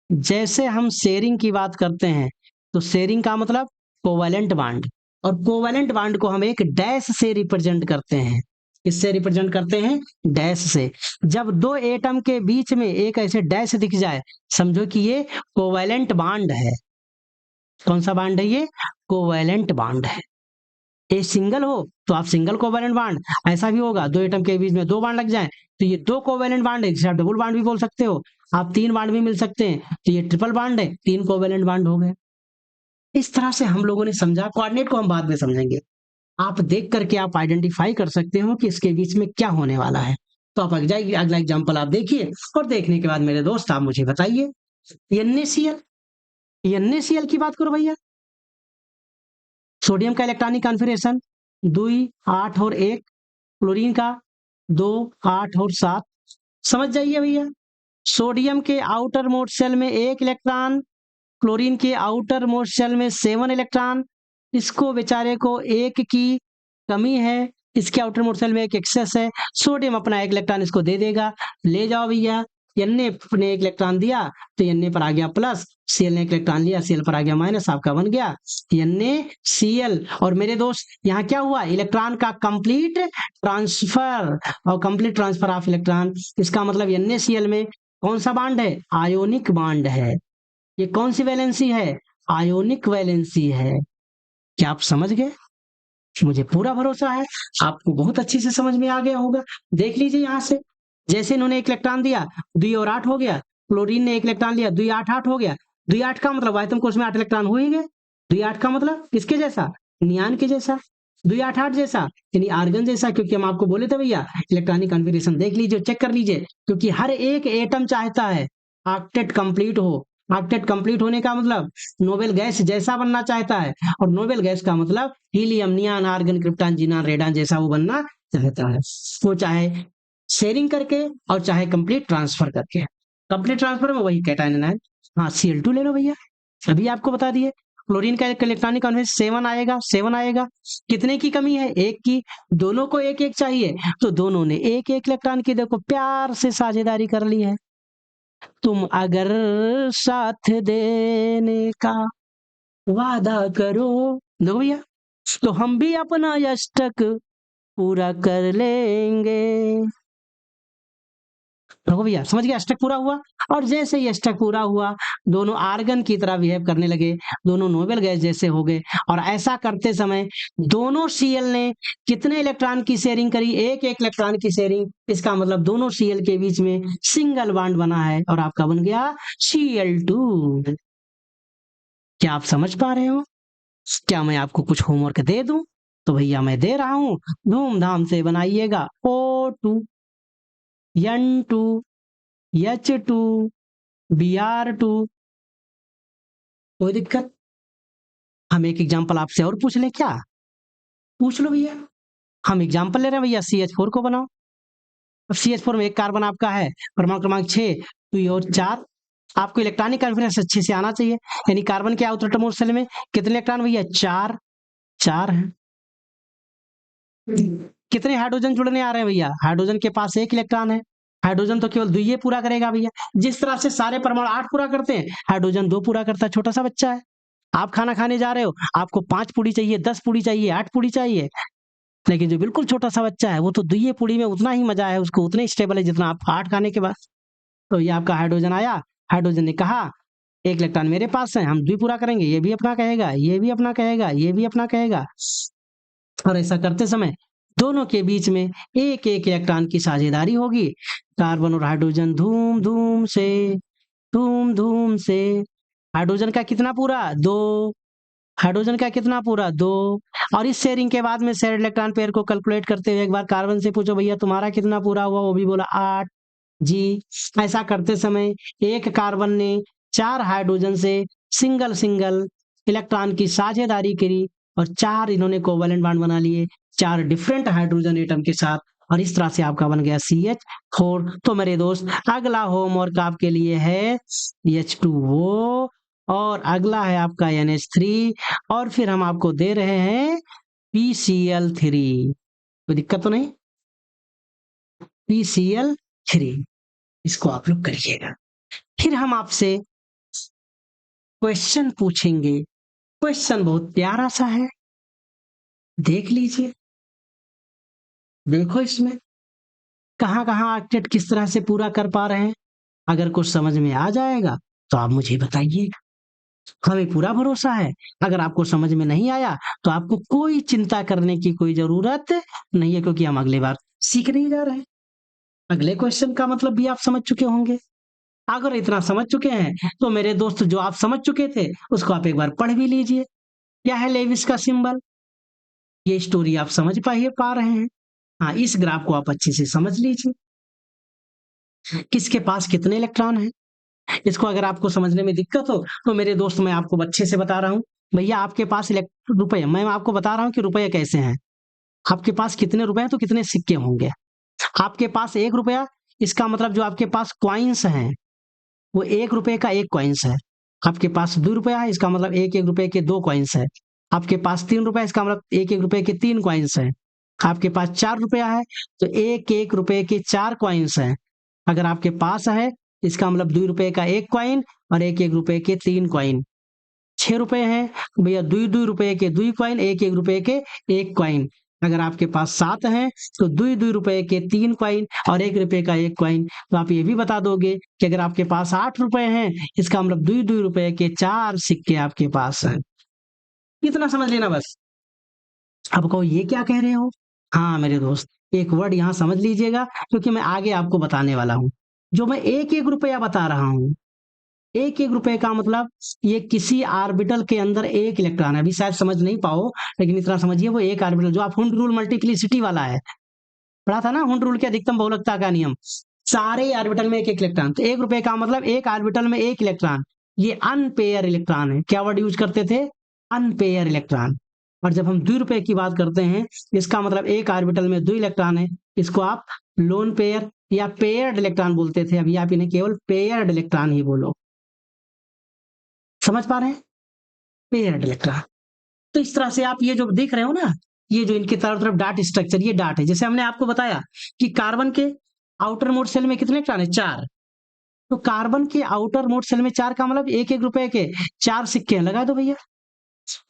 जैसे हम शेयरिंग की बात करते हैं, तो शेयरिंग का मतलब कोवैलेंट बॉन्ड, और कोवैलेंट बॉन्ड को हम एक डैश से रिप्रेजेंट करते हैं। इससे रिप्रेजेंट करते हैं डैश से। जब दो एटम के बीच में एक ऐसे डैश दिख जाए, समझो कि ये कोवैलेंट बॉन्ड है। कौन सा बॉन्ड है ये? कोवैलेंट बॉन्ड है। ए सिंगल हो तो आप सिंगल कोवैलेंट बॉन्ड, ऐसा भी होगा दो एटम के बीच में 2 बॉन्ड लग जाएं तो ये 2 कोवैलेंट बॉन्ड है, जिसे आप डबल बॉन्ड भी बोल सकते हो। आप 3 बॉन्ड भी मिल सकते हैं तो ये ट्रिपल बॉन्ड है, 3 कोवैलेंट बॉन्ड हो गए। इस तरह से हम लोगों ने समझा। कोऑर्डिनेट को हम बाद में समझेंगे। आप देख करके आप आइडेंटिफाई कर सकते हो कि इसके बीच में क्या होने वाला है। तो आप अगला एग्जाम्पल आप देखिए, और देखने के बाद मेरे दोस्त आप मुझे बताइए। NaCl, NaCl की बात करो भैया। सोडियम का इलेक्ट्रॉनिक कॉन्फ़िगरेशन 2, 8 और 1, क्लोरीन का 2, 8 और 7। समझ जाइए भैया, सोडियम के आउटर मोस्ट शेल में 1 इलेक्ट्रॉन, क्लोरीन के आउटर मोस्ट शेल में 7 इलेक्ट्रॉन। इसको बेचारे को 1 की कमी है, इसके आउटर मोस्ट शेल में 1 एक्सेस है। सोडियम अपना 1 इलेक्ट्रॉन इसको दे देगा, ले जाओ भैया। Na ने 1 इलेक्ट्रॉन दिया तो Na पर आ गया प्लस, Cl ने 1 इलेक्ट्रॉन लिया, Cl पर आ गया माइनस, आपका बन गया NaCl। और मेरे दोस्त यहाँ क्या हुआ? इलेक्ट्रॉन का कंप्लीट ट्रांसफर, और कंप्लीट ट्रांसफर ऑफ इलेक्ट्रॉन। इसका मतलब NaCl में कौन सा बॉन्ड है? आयोनिक बॉन्ड है। ये कौन सी वैलेंसी है? आयोनिक वैलेंसी है। क्या आप समझ गए? मुझे पूरा भरोसा है आपको बहुत अच्छी से समझ में आ गया होगा। देख लीजिए यहाँ से, जैसे इन्होंने 1 इलेक्ट्रॉन दिया, 2 और 8 हो गया। क्लोरीन ने 1 इलेक्ट्रॉन लिया, 2, 8, 8 हो गया। 2, 8 का मतलब आयतन कोश में 8 इलेक्ट्रॉन हो ही गए। 2, 8 का मतलब किसके जैसा? नियान के जैसा। 2, 8, 8 जैसा यानी आर्गन जैसा, क्योंकि हम आपको बोले थे भैया इलेक्ट्रॉनिक कॉन्फ़िगरेशन देख लीजिए, चेक कर लीजिए, क्योंकि हर एक एटम चाहता है ऑक्टेट कंप्लीट हो। ऑक्टेट कंप्लीट होने का मतलब नोबेल गैस जैसा बनना चाहता है, और नोबेल गैस का मतलब helium, नियान, argon, krypton, xenon, radon जैसा वो बनना चाहता है। वो चाहे शेयरिंग करके और चाहे कंप्लीट ट्रांसफर करके। कंप्लीट ट्रांसफर में वही कैटायन है। हाँ, Cl2 ले लो भैया, अभी आपको बता दिए। क्लोरीन का इलेक्ट्रॉनिक कॉन्फ़िगरेशन 7 आएगा, 7 आएगा। कितने की कमी है? 1 की। दोनों को 1 1 चाहिए, तो दोनों ने 1 1 इलेक्ट्रॉन की देखो प्यार से साझेदारी कर ली है। तुम अगर साथ देने का वादा करो, देखो भैया, तो हम भी अपना अष्टक पूरा कर लेंगे। देखो भैया, समझ गए? अष्टक पूरा हुआ, और जैसे ही अष्टक पूरा हुआ, दोनों आर्गन की तरह बिहेव करने लगे, दोनों नोबेल गैस जैसे हो गए। और ऐसा करते समय दोनों Cl ने कितने इलेक्ट्रॉन की शेयरिंग करी? 1 1 इलेक्ट्रॉन की शेयरिंग। इसका मतलब दोनों Cl के बीच में सिंगल बॉन्ड बना है, और आपका बन गया Cl2। क्या आप समझ पा रहे हो? क्या मैं आपको कुछ होमवर्क दे दूं? तो भैया मैं दे रहा हूं, धूमधाम से बनाइएगा। O2, N2, H2, Br2। कोई दिक्कत? हम एक एग्जांपल आपसे और पूछ लें क्या? पूछ लो भैया। हम एग्जांपल ले रहे हैं भैया, CH4 को बनाओ। अब CH4 में 1 कार्बन आपका है, परमाणु क्रमांक 6, 2 और 4। आपको इलेक्ट्रॉनिक कॉन्फ़िगरेशन अच्छे से आना चाहिए। यानी कार्बन के आउटर मोस्ट शेल में कितने इलेक्ट्रॉन भैया? 4, 4 है। कितने हाइड्रोजन जुड़ने आ रहे हैं भैया? हाइड्रोजन के पास 1 इलेक्ट्रॉन है। हाइड्रोजन तो केवल 2 पूरा करेगा भैया। जिस तरह से सारे परमाणु 8 पूरा करते हैं, हाइड्रोजन 2 पूरा करता है। छोटा सा बच्चा है। आप खाना खाने जा रहे हो, आपको 5 पूड़ी चाहिए, 10 पूड़ी चाहिए, 8 पूड़ी चाहिए, लेकिन जो बिल्कुल छोटा सा बच्चा है वो तो 2 पूड़ी में उतना ही मजा है, उसको उतने स्टेबल है जितना आप 8 खाने के बाद। तो ये आपका हाइड्रोजन आया, हाइड्रोजन ने कहा 1 इलेक्ट्रॉन मेरे पास है, हम 2 पूरा करेंगे। ये भी अपना कहेगा, ये भी अपना कहेगा, ये भी अपना कहेगा, और ऐसा करते समय दोनों के बीच में 1 1 इलेक्ट्रॉन की साझेदारी होगी। कार्बन और हाइड्रोजन धूम धूम से, धूम धूम से। हाइड्रोजन का कितना पूरा? 2। हाइड्रोजन का कितना पूरा? 2। और इस शेयरिंग के बाद में शेयर्ड इलेक्ट्रॉन पेयर को कैलकुलेट करते हुए एक बार कार्बन से पूछो भैया तुम्हारा कितना पूरा हुआ? वो भी बोला 8 जी। ऐसा करते समय एक कार्बन ने 4 हाइड्रोजन से सिंगल सिंगल इलेक्ट्रॉन की साझेदारी करी, और 4 इन्होंने कोवैलेंट बॉन्ड बना लिए। 4 डिफरेंट हाइड्रोजन एटम के साथ, और इस तरह से आपका बन गया CH4। तो मेरे दोस्त अगला होमवर्क आपके लिए है H2O, और अगला है आपका NH3, और फिर हम आपको दे रहे हैं PCl3। कोई दिक्कत तो नहीं? PCl3, इसको आप लोग करिएगा। फिर हम आपसे क्वेश्चन पूछेंगे। क्वेश्चन बहुत प्यारा सा है, देख लीजिए। देखो इसमें कहाँ कहाँ ऑक्टेट किस तरह से पूरा कर पा रहे हैं। अगर कुछ समझ में आ जाएगा तो आप मुझे बताइएगा, हमें पूरा भरोसा है। अगर आपको समझ में नहीं आया तो आपको कोई चिंता करने की कोई जरूरत नहीं है, क्योंकि हम अगली बार सीखने ही जा रहे हैं। अगले क्वेश्चन का मतलब भी आप समझ चुके होंगे। अगर इतना समझ चुके हैं तो मेरे दोस्त, जो आप समझ चुके थे उसको आप एक बार पढ़ भी लीजिए। क्या है लेविस का सिंबल, ये स्टोरी आप समझ पा रहे हैं। हाँ, इस ग्राफ को आप अच्छे से समझ लीजिए। किसके पास कितने इलेक्ट्रॉन हैं, इसको अगर आपको समझने में दिक्कत हो तो मेरे दोस्त मैं आपको अच्छे से बता रहा हूँ। भैया आपके पास रुपए, मैं आपको बता रहा हूँ कि रुपए कैसे हैं। आपके पास कितने रुपए हैं तो कितने सिक्के होंगे। आपके पास 1 रुपया, इसका मतलब जो आपके पास कॉइन्स हैं वो 1 रुपए का 1 कॉइन्स है। आपके पास 2 रुपया है, इसका मतलब 1-1 रुपए के 2 कॉइन्स है। आपके पास 3 रुपए, इसका मतलब 1-1 रुपए के 3 कॉइन्स है। आपके पास 4 रुपया है तो 1-1 रुपए के 4 कॉइन्स हैं। अगर आपके पास है, इसका मतलब 2 रुपए का 1 कॉइन और 1-1 रुपए के 3 कॉइन। 6 रुपए हैं भैया, 2-2 रुपए के 2 कॉइन, 1-1 रुपए के 1 कॉइन। अगर आपके पास 7 हैं तो 2-2 रुपए के 3 कॉइन और 1 रुपए का 1 कॉइन। तो आप ये भी बता दोगे कि अगर आपके पास 8 रुपए हैं, इसका मतलब 2-2 रुपए के 4 सिक्के आपके पास हैं। इतना समझ लेना बस। अब कहो ये क्या कह रहे हो। हाँ मेरे दोस्त, एक वर्ड यहाँ समझ लीजिएगा, क्योंकि मैं आगे आपको बताने वाला हूँ। जो मैं 1-1 रुपया बता रहा हूँ, 1-1 रुपए का मतलब ये किसी ऑर्बिटल के अंदर 1 इलेक्ट्रॉन है। अभी शायद समझ नहीं पाओ, लेकिन इतना समझिए, वो 1 ऑर्बिटल, जो आप हुंड रूल मल्टीप्लिसिटी वाला है पढ़ा था ना, हुंड रूल के अधिकतम बहुलकता का नियम, सारे ऑर्बिटल में 1-1 इलेक्ट्रॉन। तो 1 रुपए का मतलब 1 ऑर्बिटल में 1 इलेक्ट्रॉन। ये अनपेयर इलेक्ट्रॉन है। क्या वर्ड यूज करते थे? Unpaired electron. और जब हम 2 रुपए की बात करते हैं, इसका मतलब 1 ऑर्बिटल में 2 इलेक्ट्रॉन है। इसको आप लोन पेयर या पेयर्ड इलेक्ट्रॉन बोलते थे, अभी आप इन्हें केवल पेयर्ड इलेक्ट्रॉन ही बोलो। समझ पा रहे हैं? Paired electron. तो इस तरह से आप ये जो देख रहे हो ना, ये जो इनके चारों तरफ डाट स्ट्रक्चर, ये डाट है। जैसे हमने आपको बताया कि कार्बन के आउटर मोड सेल में कितने इलेक्ट्रॉन है? 4। तो कार्बन के आउटर मोड सेल में 4 का मतलब 1-1 रुपए के 4 सिक्के हैं। लगा दो भैया।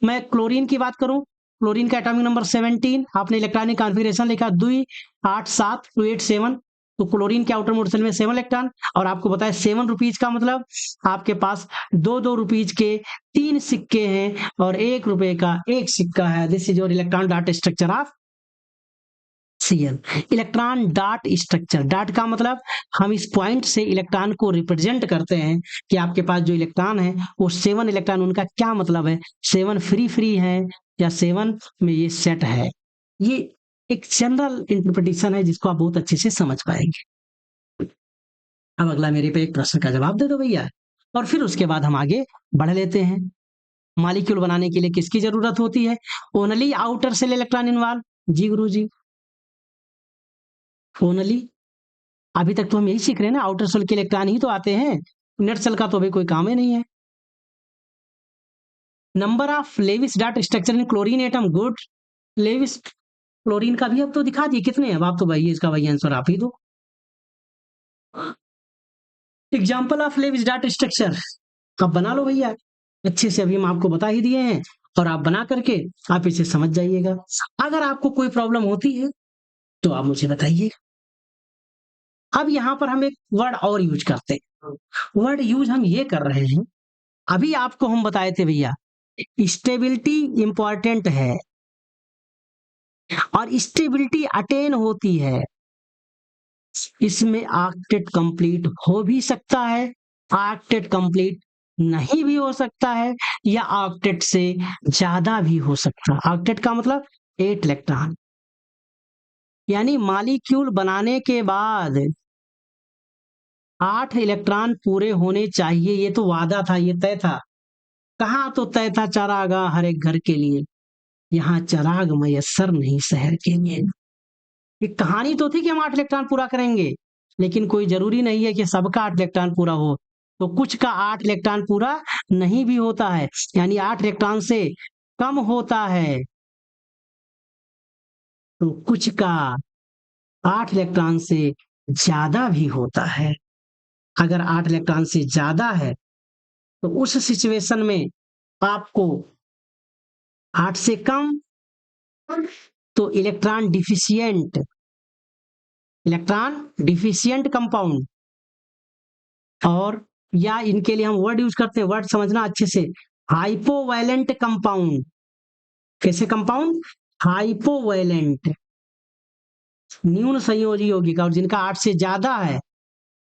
मैं क्लोरीन की बात करूं, क्लोरीन का एटॉमिक नंबर 17, आपने इलेक्ट्रॉनिक कॉन्फ़िगरेशन लिखा 2 8 7 287। तो क्लोरीन के आउटर मोड सेल में 7 इलेक्ट्रॉन, और आपको बताया 7 रुपीज का मतलब आपके पास 2-2 रुपीज के 3 सिक्के हैं और 1 रुपए का 1 सिक्का है। This is your electron dot structure of Cl। Electron dot structure, dot का मतलब हम इस पॉइंट से इलेक्ट्रॉन को रिप्रेजेंट करते हैं कि आपके पास जो इलेक्ट्रॉन है वो 7 इलेक्ट्रॉन, उनका क्या मतलब है? 7 फ्री फ्री है या 7 में ये सेट है। ये एक जनरल इंटरप्रिटेशन है जिसको आप बहुत अच्छे से समझ पाएंगे। अब अगला मेरे पे एक प्रश्न का जवाब दे दो भैया, और फिर उसके बाद हम आगे बढ़ लेते हैं। मॉलिक्यूल बनाने के लिए किसकी जरूरत होती है? Only outer cell electron involve. जी गुरु जी, ओनली। अभी तक तो हम यही सीख रहे हैं ना, आउटर सेल के इलेक्ट्रॉन ही तो आते हैं, इनर सेल का तो अभी कोई काम ही नहीं है। Number of Lewis dot structure in chlorine atom, good. Lewis chlorine का भी अब तो दिखा दिए कितने हैं। अब आप तो भाई इसका भाई आंसर आप ही दो। Example of Lewis dot structure आप बना लो भैया अच्छे से, अभी हम आपको बता ही दिए हैं, और आप बना करके आप इसे समझ जाइएगा। अगर आपको कोई प्रॉब्लम होती है तो आप मुझे बताइए। अब यहाँ पर हम एक वर्ड और यूज करते हैं। वर्ड यूज हम ये कर रहे हैं, अभी आपको हम बताए थे भैया, स्टेबिलिटी इंपॉर्टेंट है, और स्टेबिलिटी अटेन होती है, इसमें ऑक्टेट कंप्लीट हो भी सकता है, ऑक्टेट कंप्लीट नहीं भी हो सकता है, या ऑक्टेट से ज्यादा भी हो सकता है। ऑक्टेट का मतलब 8 इलेक्ट्रॉन, यानी मॉलिक्यूल बनाने के बाद 8 इलेक्ट्रॉन पूरे होने चाहिए। ये तो वादा था, ये तय था। कहाँ तो तय था चारागाह हर एक घर के लिए। यहाँ चिराग मयस्सर नहीं शहर के लिए। एक कहानी तो थी कि हम 8 इलेक्ट्रॉन पूरा करेंगे, लेकिन कोई जरूरी नहीं है कि सबका 8 इलेक्ट्रॉन पूरा हो। तो कुछ का 8 इलेक्ट्रॉन पूरा नहीं भी होता है, यानी 8 इलेक्ट्रॉन से कम होता है। तो कुछ का 8 इलेक्ट्रॉन से ज्यादा भी होता है। अगर 8 इलेक्ट्रॉन से ज्यादा है तो उस सिचुएशन में आपको 8 से कम, तो इलेक्ट्रॉन डिफिशियंट कंपाउंड, और या इनके लिए हम वर्ड यूज करते हैं, वर्ड समझना अच्छे से, हाइपोवैलेंट कंपाउंड। कैसे कंपाउंड? हाइपोवैलेंट, न्यून संयोजी यौगिक। और जिनका 8 से ज्यादा है,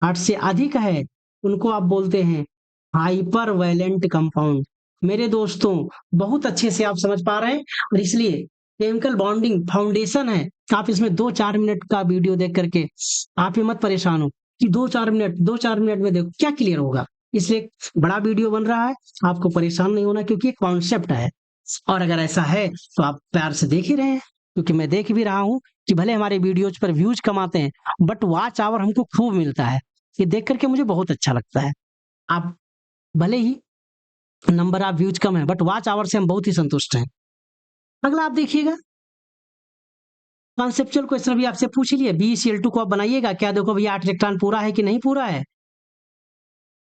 8 से अधिक है, उनको आप बोलते हैं हाइपर वैलेंट कंपाउंड। मेरे दोस्तों, बहुत अच्छे से आप समझ पा रहे हैं, और इसलिए केमिकल बॉन्डिंग फाउंडेशन है। आप इसमें 2-4 मिनट का वीडियो देख करके आप ये मत परेशान हो कि 2-4 मिनट में देखो क्या क्लियर होगा। इसलिए बड़ा वीडियो बन रहा है, आपको परेशान नहीं होना, क्योंकि एक कॉन्सेप्ट है। और अगर ऐसा है तो आप प्यार से देख ही रहे हैं, क्योंकि मैं देख भी रहा हूं कि भले हमारे वीडियोज पर व्यूज कम आते हैं, बट वॉच आवर हमको खूब मिलता है। ये देख करके मुझे बहुत अच्छा लगता है। आप भले ही नंबर ऑफ व्यूज कम है, बट वॉच आवर से हम बहुत ही संतुष्ट हैं। अगला आप देखिएगा, कॉन्सेप्चुअल क्वेश्चन भी आपसे पूछ लिए। BeCl2 को आप बनाइएगा, क्या देखो भैया 8 इलेक्ट्रॉन पूरा है कि नहीं पूरा है।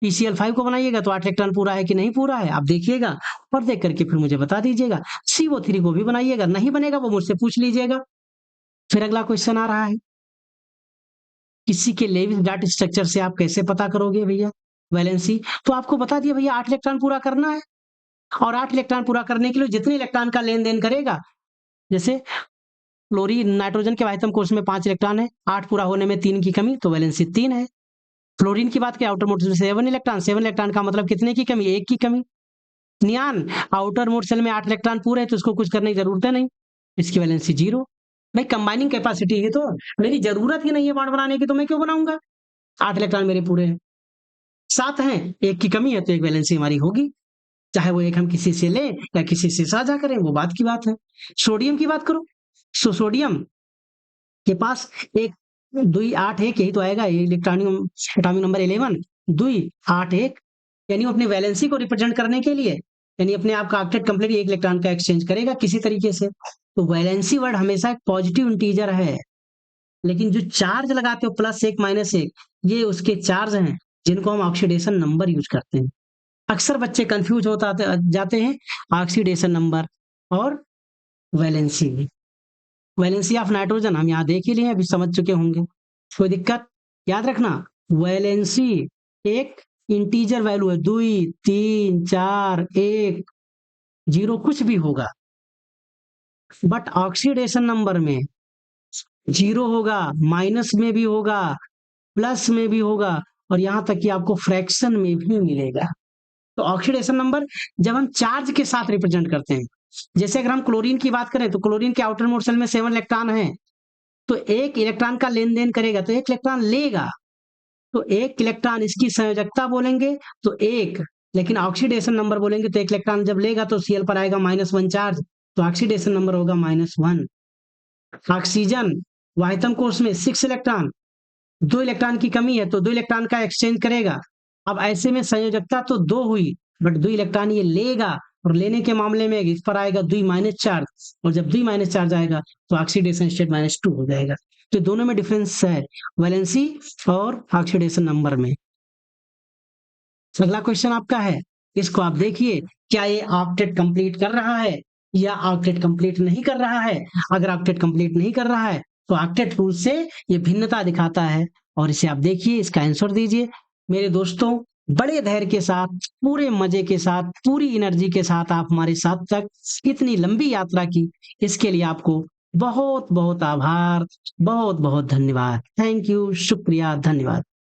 PCl5 को बनाइएगा तो 8 इलेक्ट्रॉन पूरा है कि नहीं पूरा है, आप देखिएगा और देख करके फिर मुझे बता दीजिएगा। CO3 को भी बनाइएगा, नहीं बनेगा वो मुझसे पूछ लीजिएगा। फिर अगला क्वेश्चन आ रहा है, किसी के लेविस डॉट स्ट्रक्चर से आप कैसे पता करोगे भैया वैलेंसी। तो आपको बता दिया भैया 8 इलेक्ट्रॉन पूरा करना है, और 8 इलेक्ट्रॉन पूरा करने के लिए जितने इलेक्ट्रॉन का लेन देन करेगा, जैसे क्लोरीन नाइट्रोजन के वाइटम कोर्स में 5 इलेक्ट्रॉन है, 8 पूरा होने में 3 की कमी, तो वैलेंसी 3 है। फ्लोरीन की बात करें, आउटर मोड सेल में 7 इलेक्ट्रॉन का मतलब कितने की कमी? 1 की कमी। नियान, आउटर मोड सेल में 8 इलेक्ट्रॉन पूरे है, तो उसको कुछ करने की जरूरत है नहीं, इसकी वैलेंसी 0। भाई कंबाइनिंग कैपेसिटी है, तो मेरी जरूरत ही नहीं है बॉन्ड बनाने की, तो मैं क्यों बनाऊंगा? 8 इलेक्ट्रॉन मेरे पूरे हैं। 7 हैं, 1 की कमी है, तो एक वैलेंसी हमारी होगी, चाहे वो एक हम किसी से लें या किसी से साझा करें, वो बात की बात है। सोडियम की बात करो, सोडियम के पास एक 2 8 1 यही तो आएगा, इलेक्ट्रॉनिक एटॉमिक नंबर 11 2 8 1, यानी वो अपनी वैलेंसी को रिप्रेजेंट करने के लिए, यानी अपने आप का ऑक्टेट कंप्लीट एक इलेक्ट्रॉन का एक्सचेंज करेगा किसी तरीके से। तो वैलेंसी वर्ड हमेशा एक पॉजिटिव इंटीजर है, लेकिन जो चार्ज लगाते हो +1 -1, ये उसके चार्ज हैं जिनको हम ऑक्सीडेशन नंबर यूज करते हैं। अक्सर बच्चे कंफ्यूज होता जाते हैं ऑक्सीडेशन नंबर और वैलेंसी में। वैलेंसी ऑफ नाइट्रोजन हम यहाँ देख ही लिए, अभी समझ चुके होंगे, कोई दिक्कत? याद रखना, वैलेंसी एक इंटीजर वैल्यू है, 2 3 4 1 0 कुछ भी होगा, बट ऑक्सीडेशन नंबर में 0 होगा, माइनस में भी होगा, प्लस में भी होगा, और यहां तक कि आपको फ्रैक्शन में भी मिलेगा। तो ऑक्सीडेशन नंबर जब हम चार्ज के साथ रिप्रेजेंट करते हैं, जैसे अगर हम क्लोरीन की बात करें, तो क्लोरीन के आउटर मोड सेल में 7 इलेक्ट्रॉन है, तो 1 इलेक्ट्रॉन का लेन देन करेगा, तो 1 इलेक्ट्रॉन लेगा, तो 1 इलेक्ट्रॉन इसकी संयोजकता बोलेंगे तो 1, लेकिन ऑक्सीडेशन नंबर बोलेंगे तो 1 इलेक्ट्रॉन जब लेगा तो Cl पर आएगा -1 चार्ज, तो ऑक्सीडेशन नंबर होगा -1। ऑक्सीजन वाहितम कोष में 6 इलेक्ट्रॉन, 2 इलेक्ट्रॉन की कमी है, तो 2 इलेक्ट्रॉन का एक्सचेंज करेगा। अब ऐसे में संयोजकता तो 2 हुई, बट 2 इलेक्ट्रॉन ये लेगा, और लेने के मामले में इस पर आएगा 2 माइनस चार्ज, और जब 2 माइनस चार्ज आएगा तो ऑक्सीडेशन स्टेट -2 हो जाएगा। तो दोनों में डिफरेंस है वैलेंसी और ऑक्सीडेशन नंबर में। अगला क्वेश्चन आपका है, इसको आप देखिए, क्या ये ऑक्टेट कंप्लीट कर रहा है या ऑक्टेट कंप्लीट नहीं कर रहा है। अगर ऑक्टेट कंप्लीट नहीं कर रहा है तो ऑक्टेट रूल से ये भिन्नता दिखाता है, और इसे आप देखिए, इसका आंसर दीजिए। मेरे दोस्तों, बड़े धैर्य के साथ, पूरे मजे के साथ, पूरी एनर्जी के साथ आप हमारे साथ तक इतनी लंबी यात्रा की, इसके लिए आपको बहुत बहुत आभार, बहुत बहुत धन्यवाद। थैंक यू, शुक्रिया, धन्यवाद।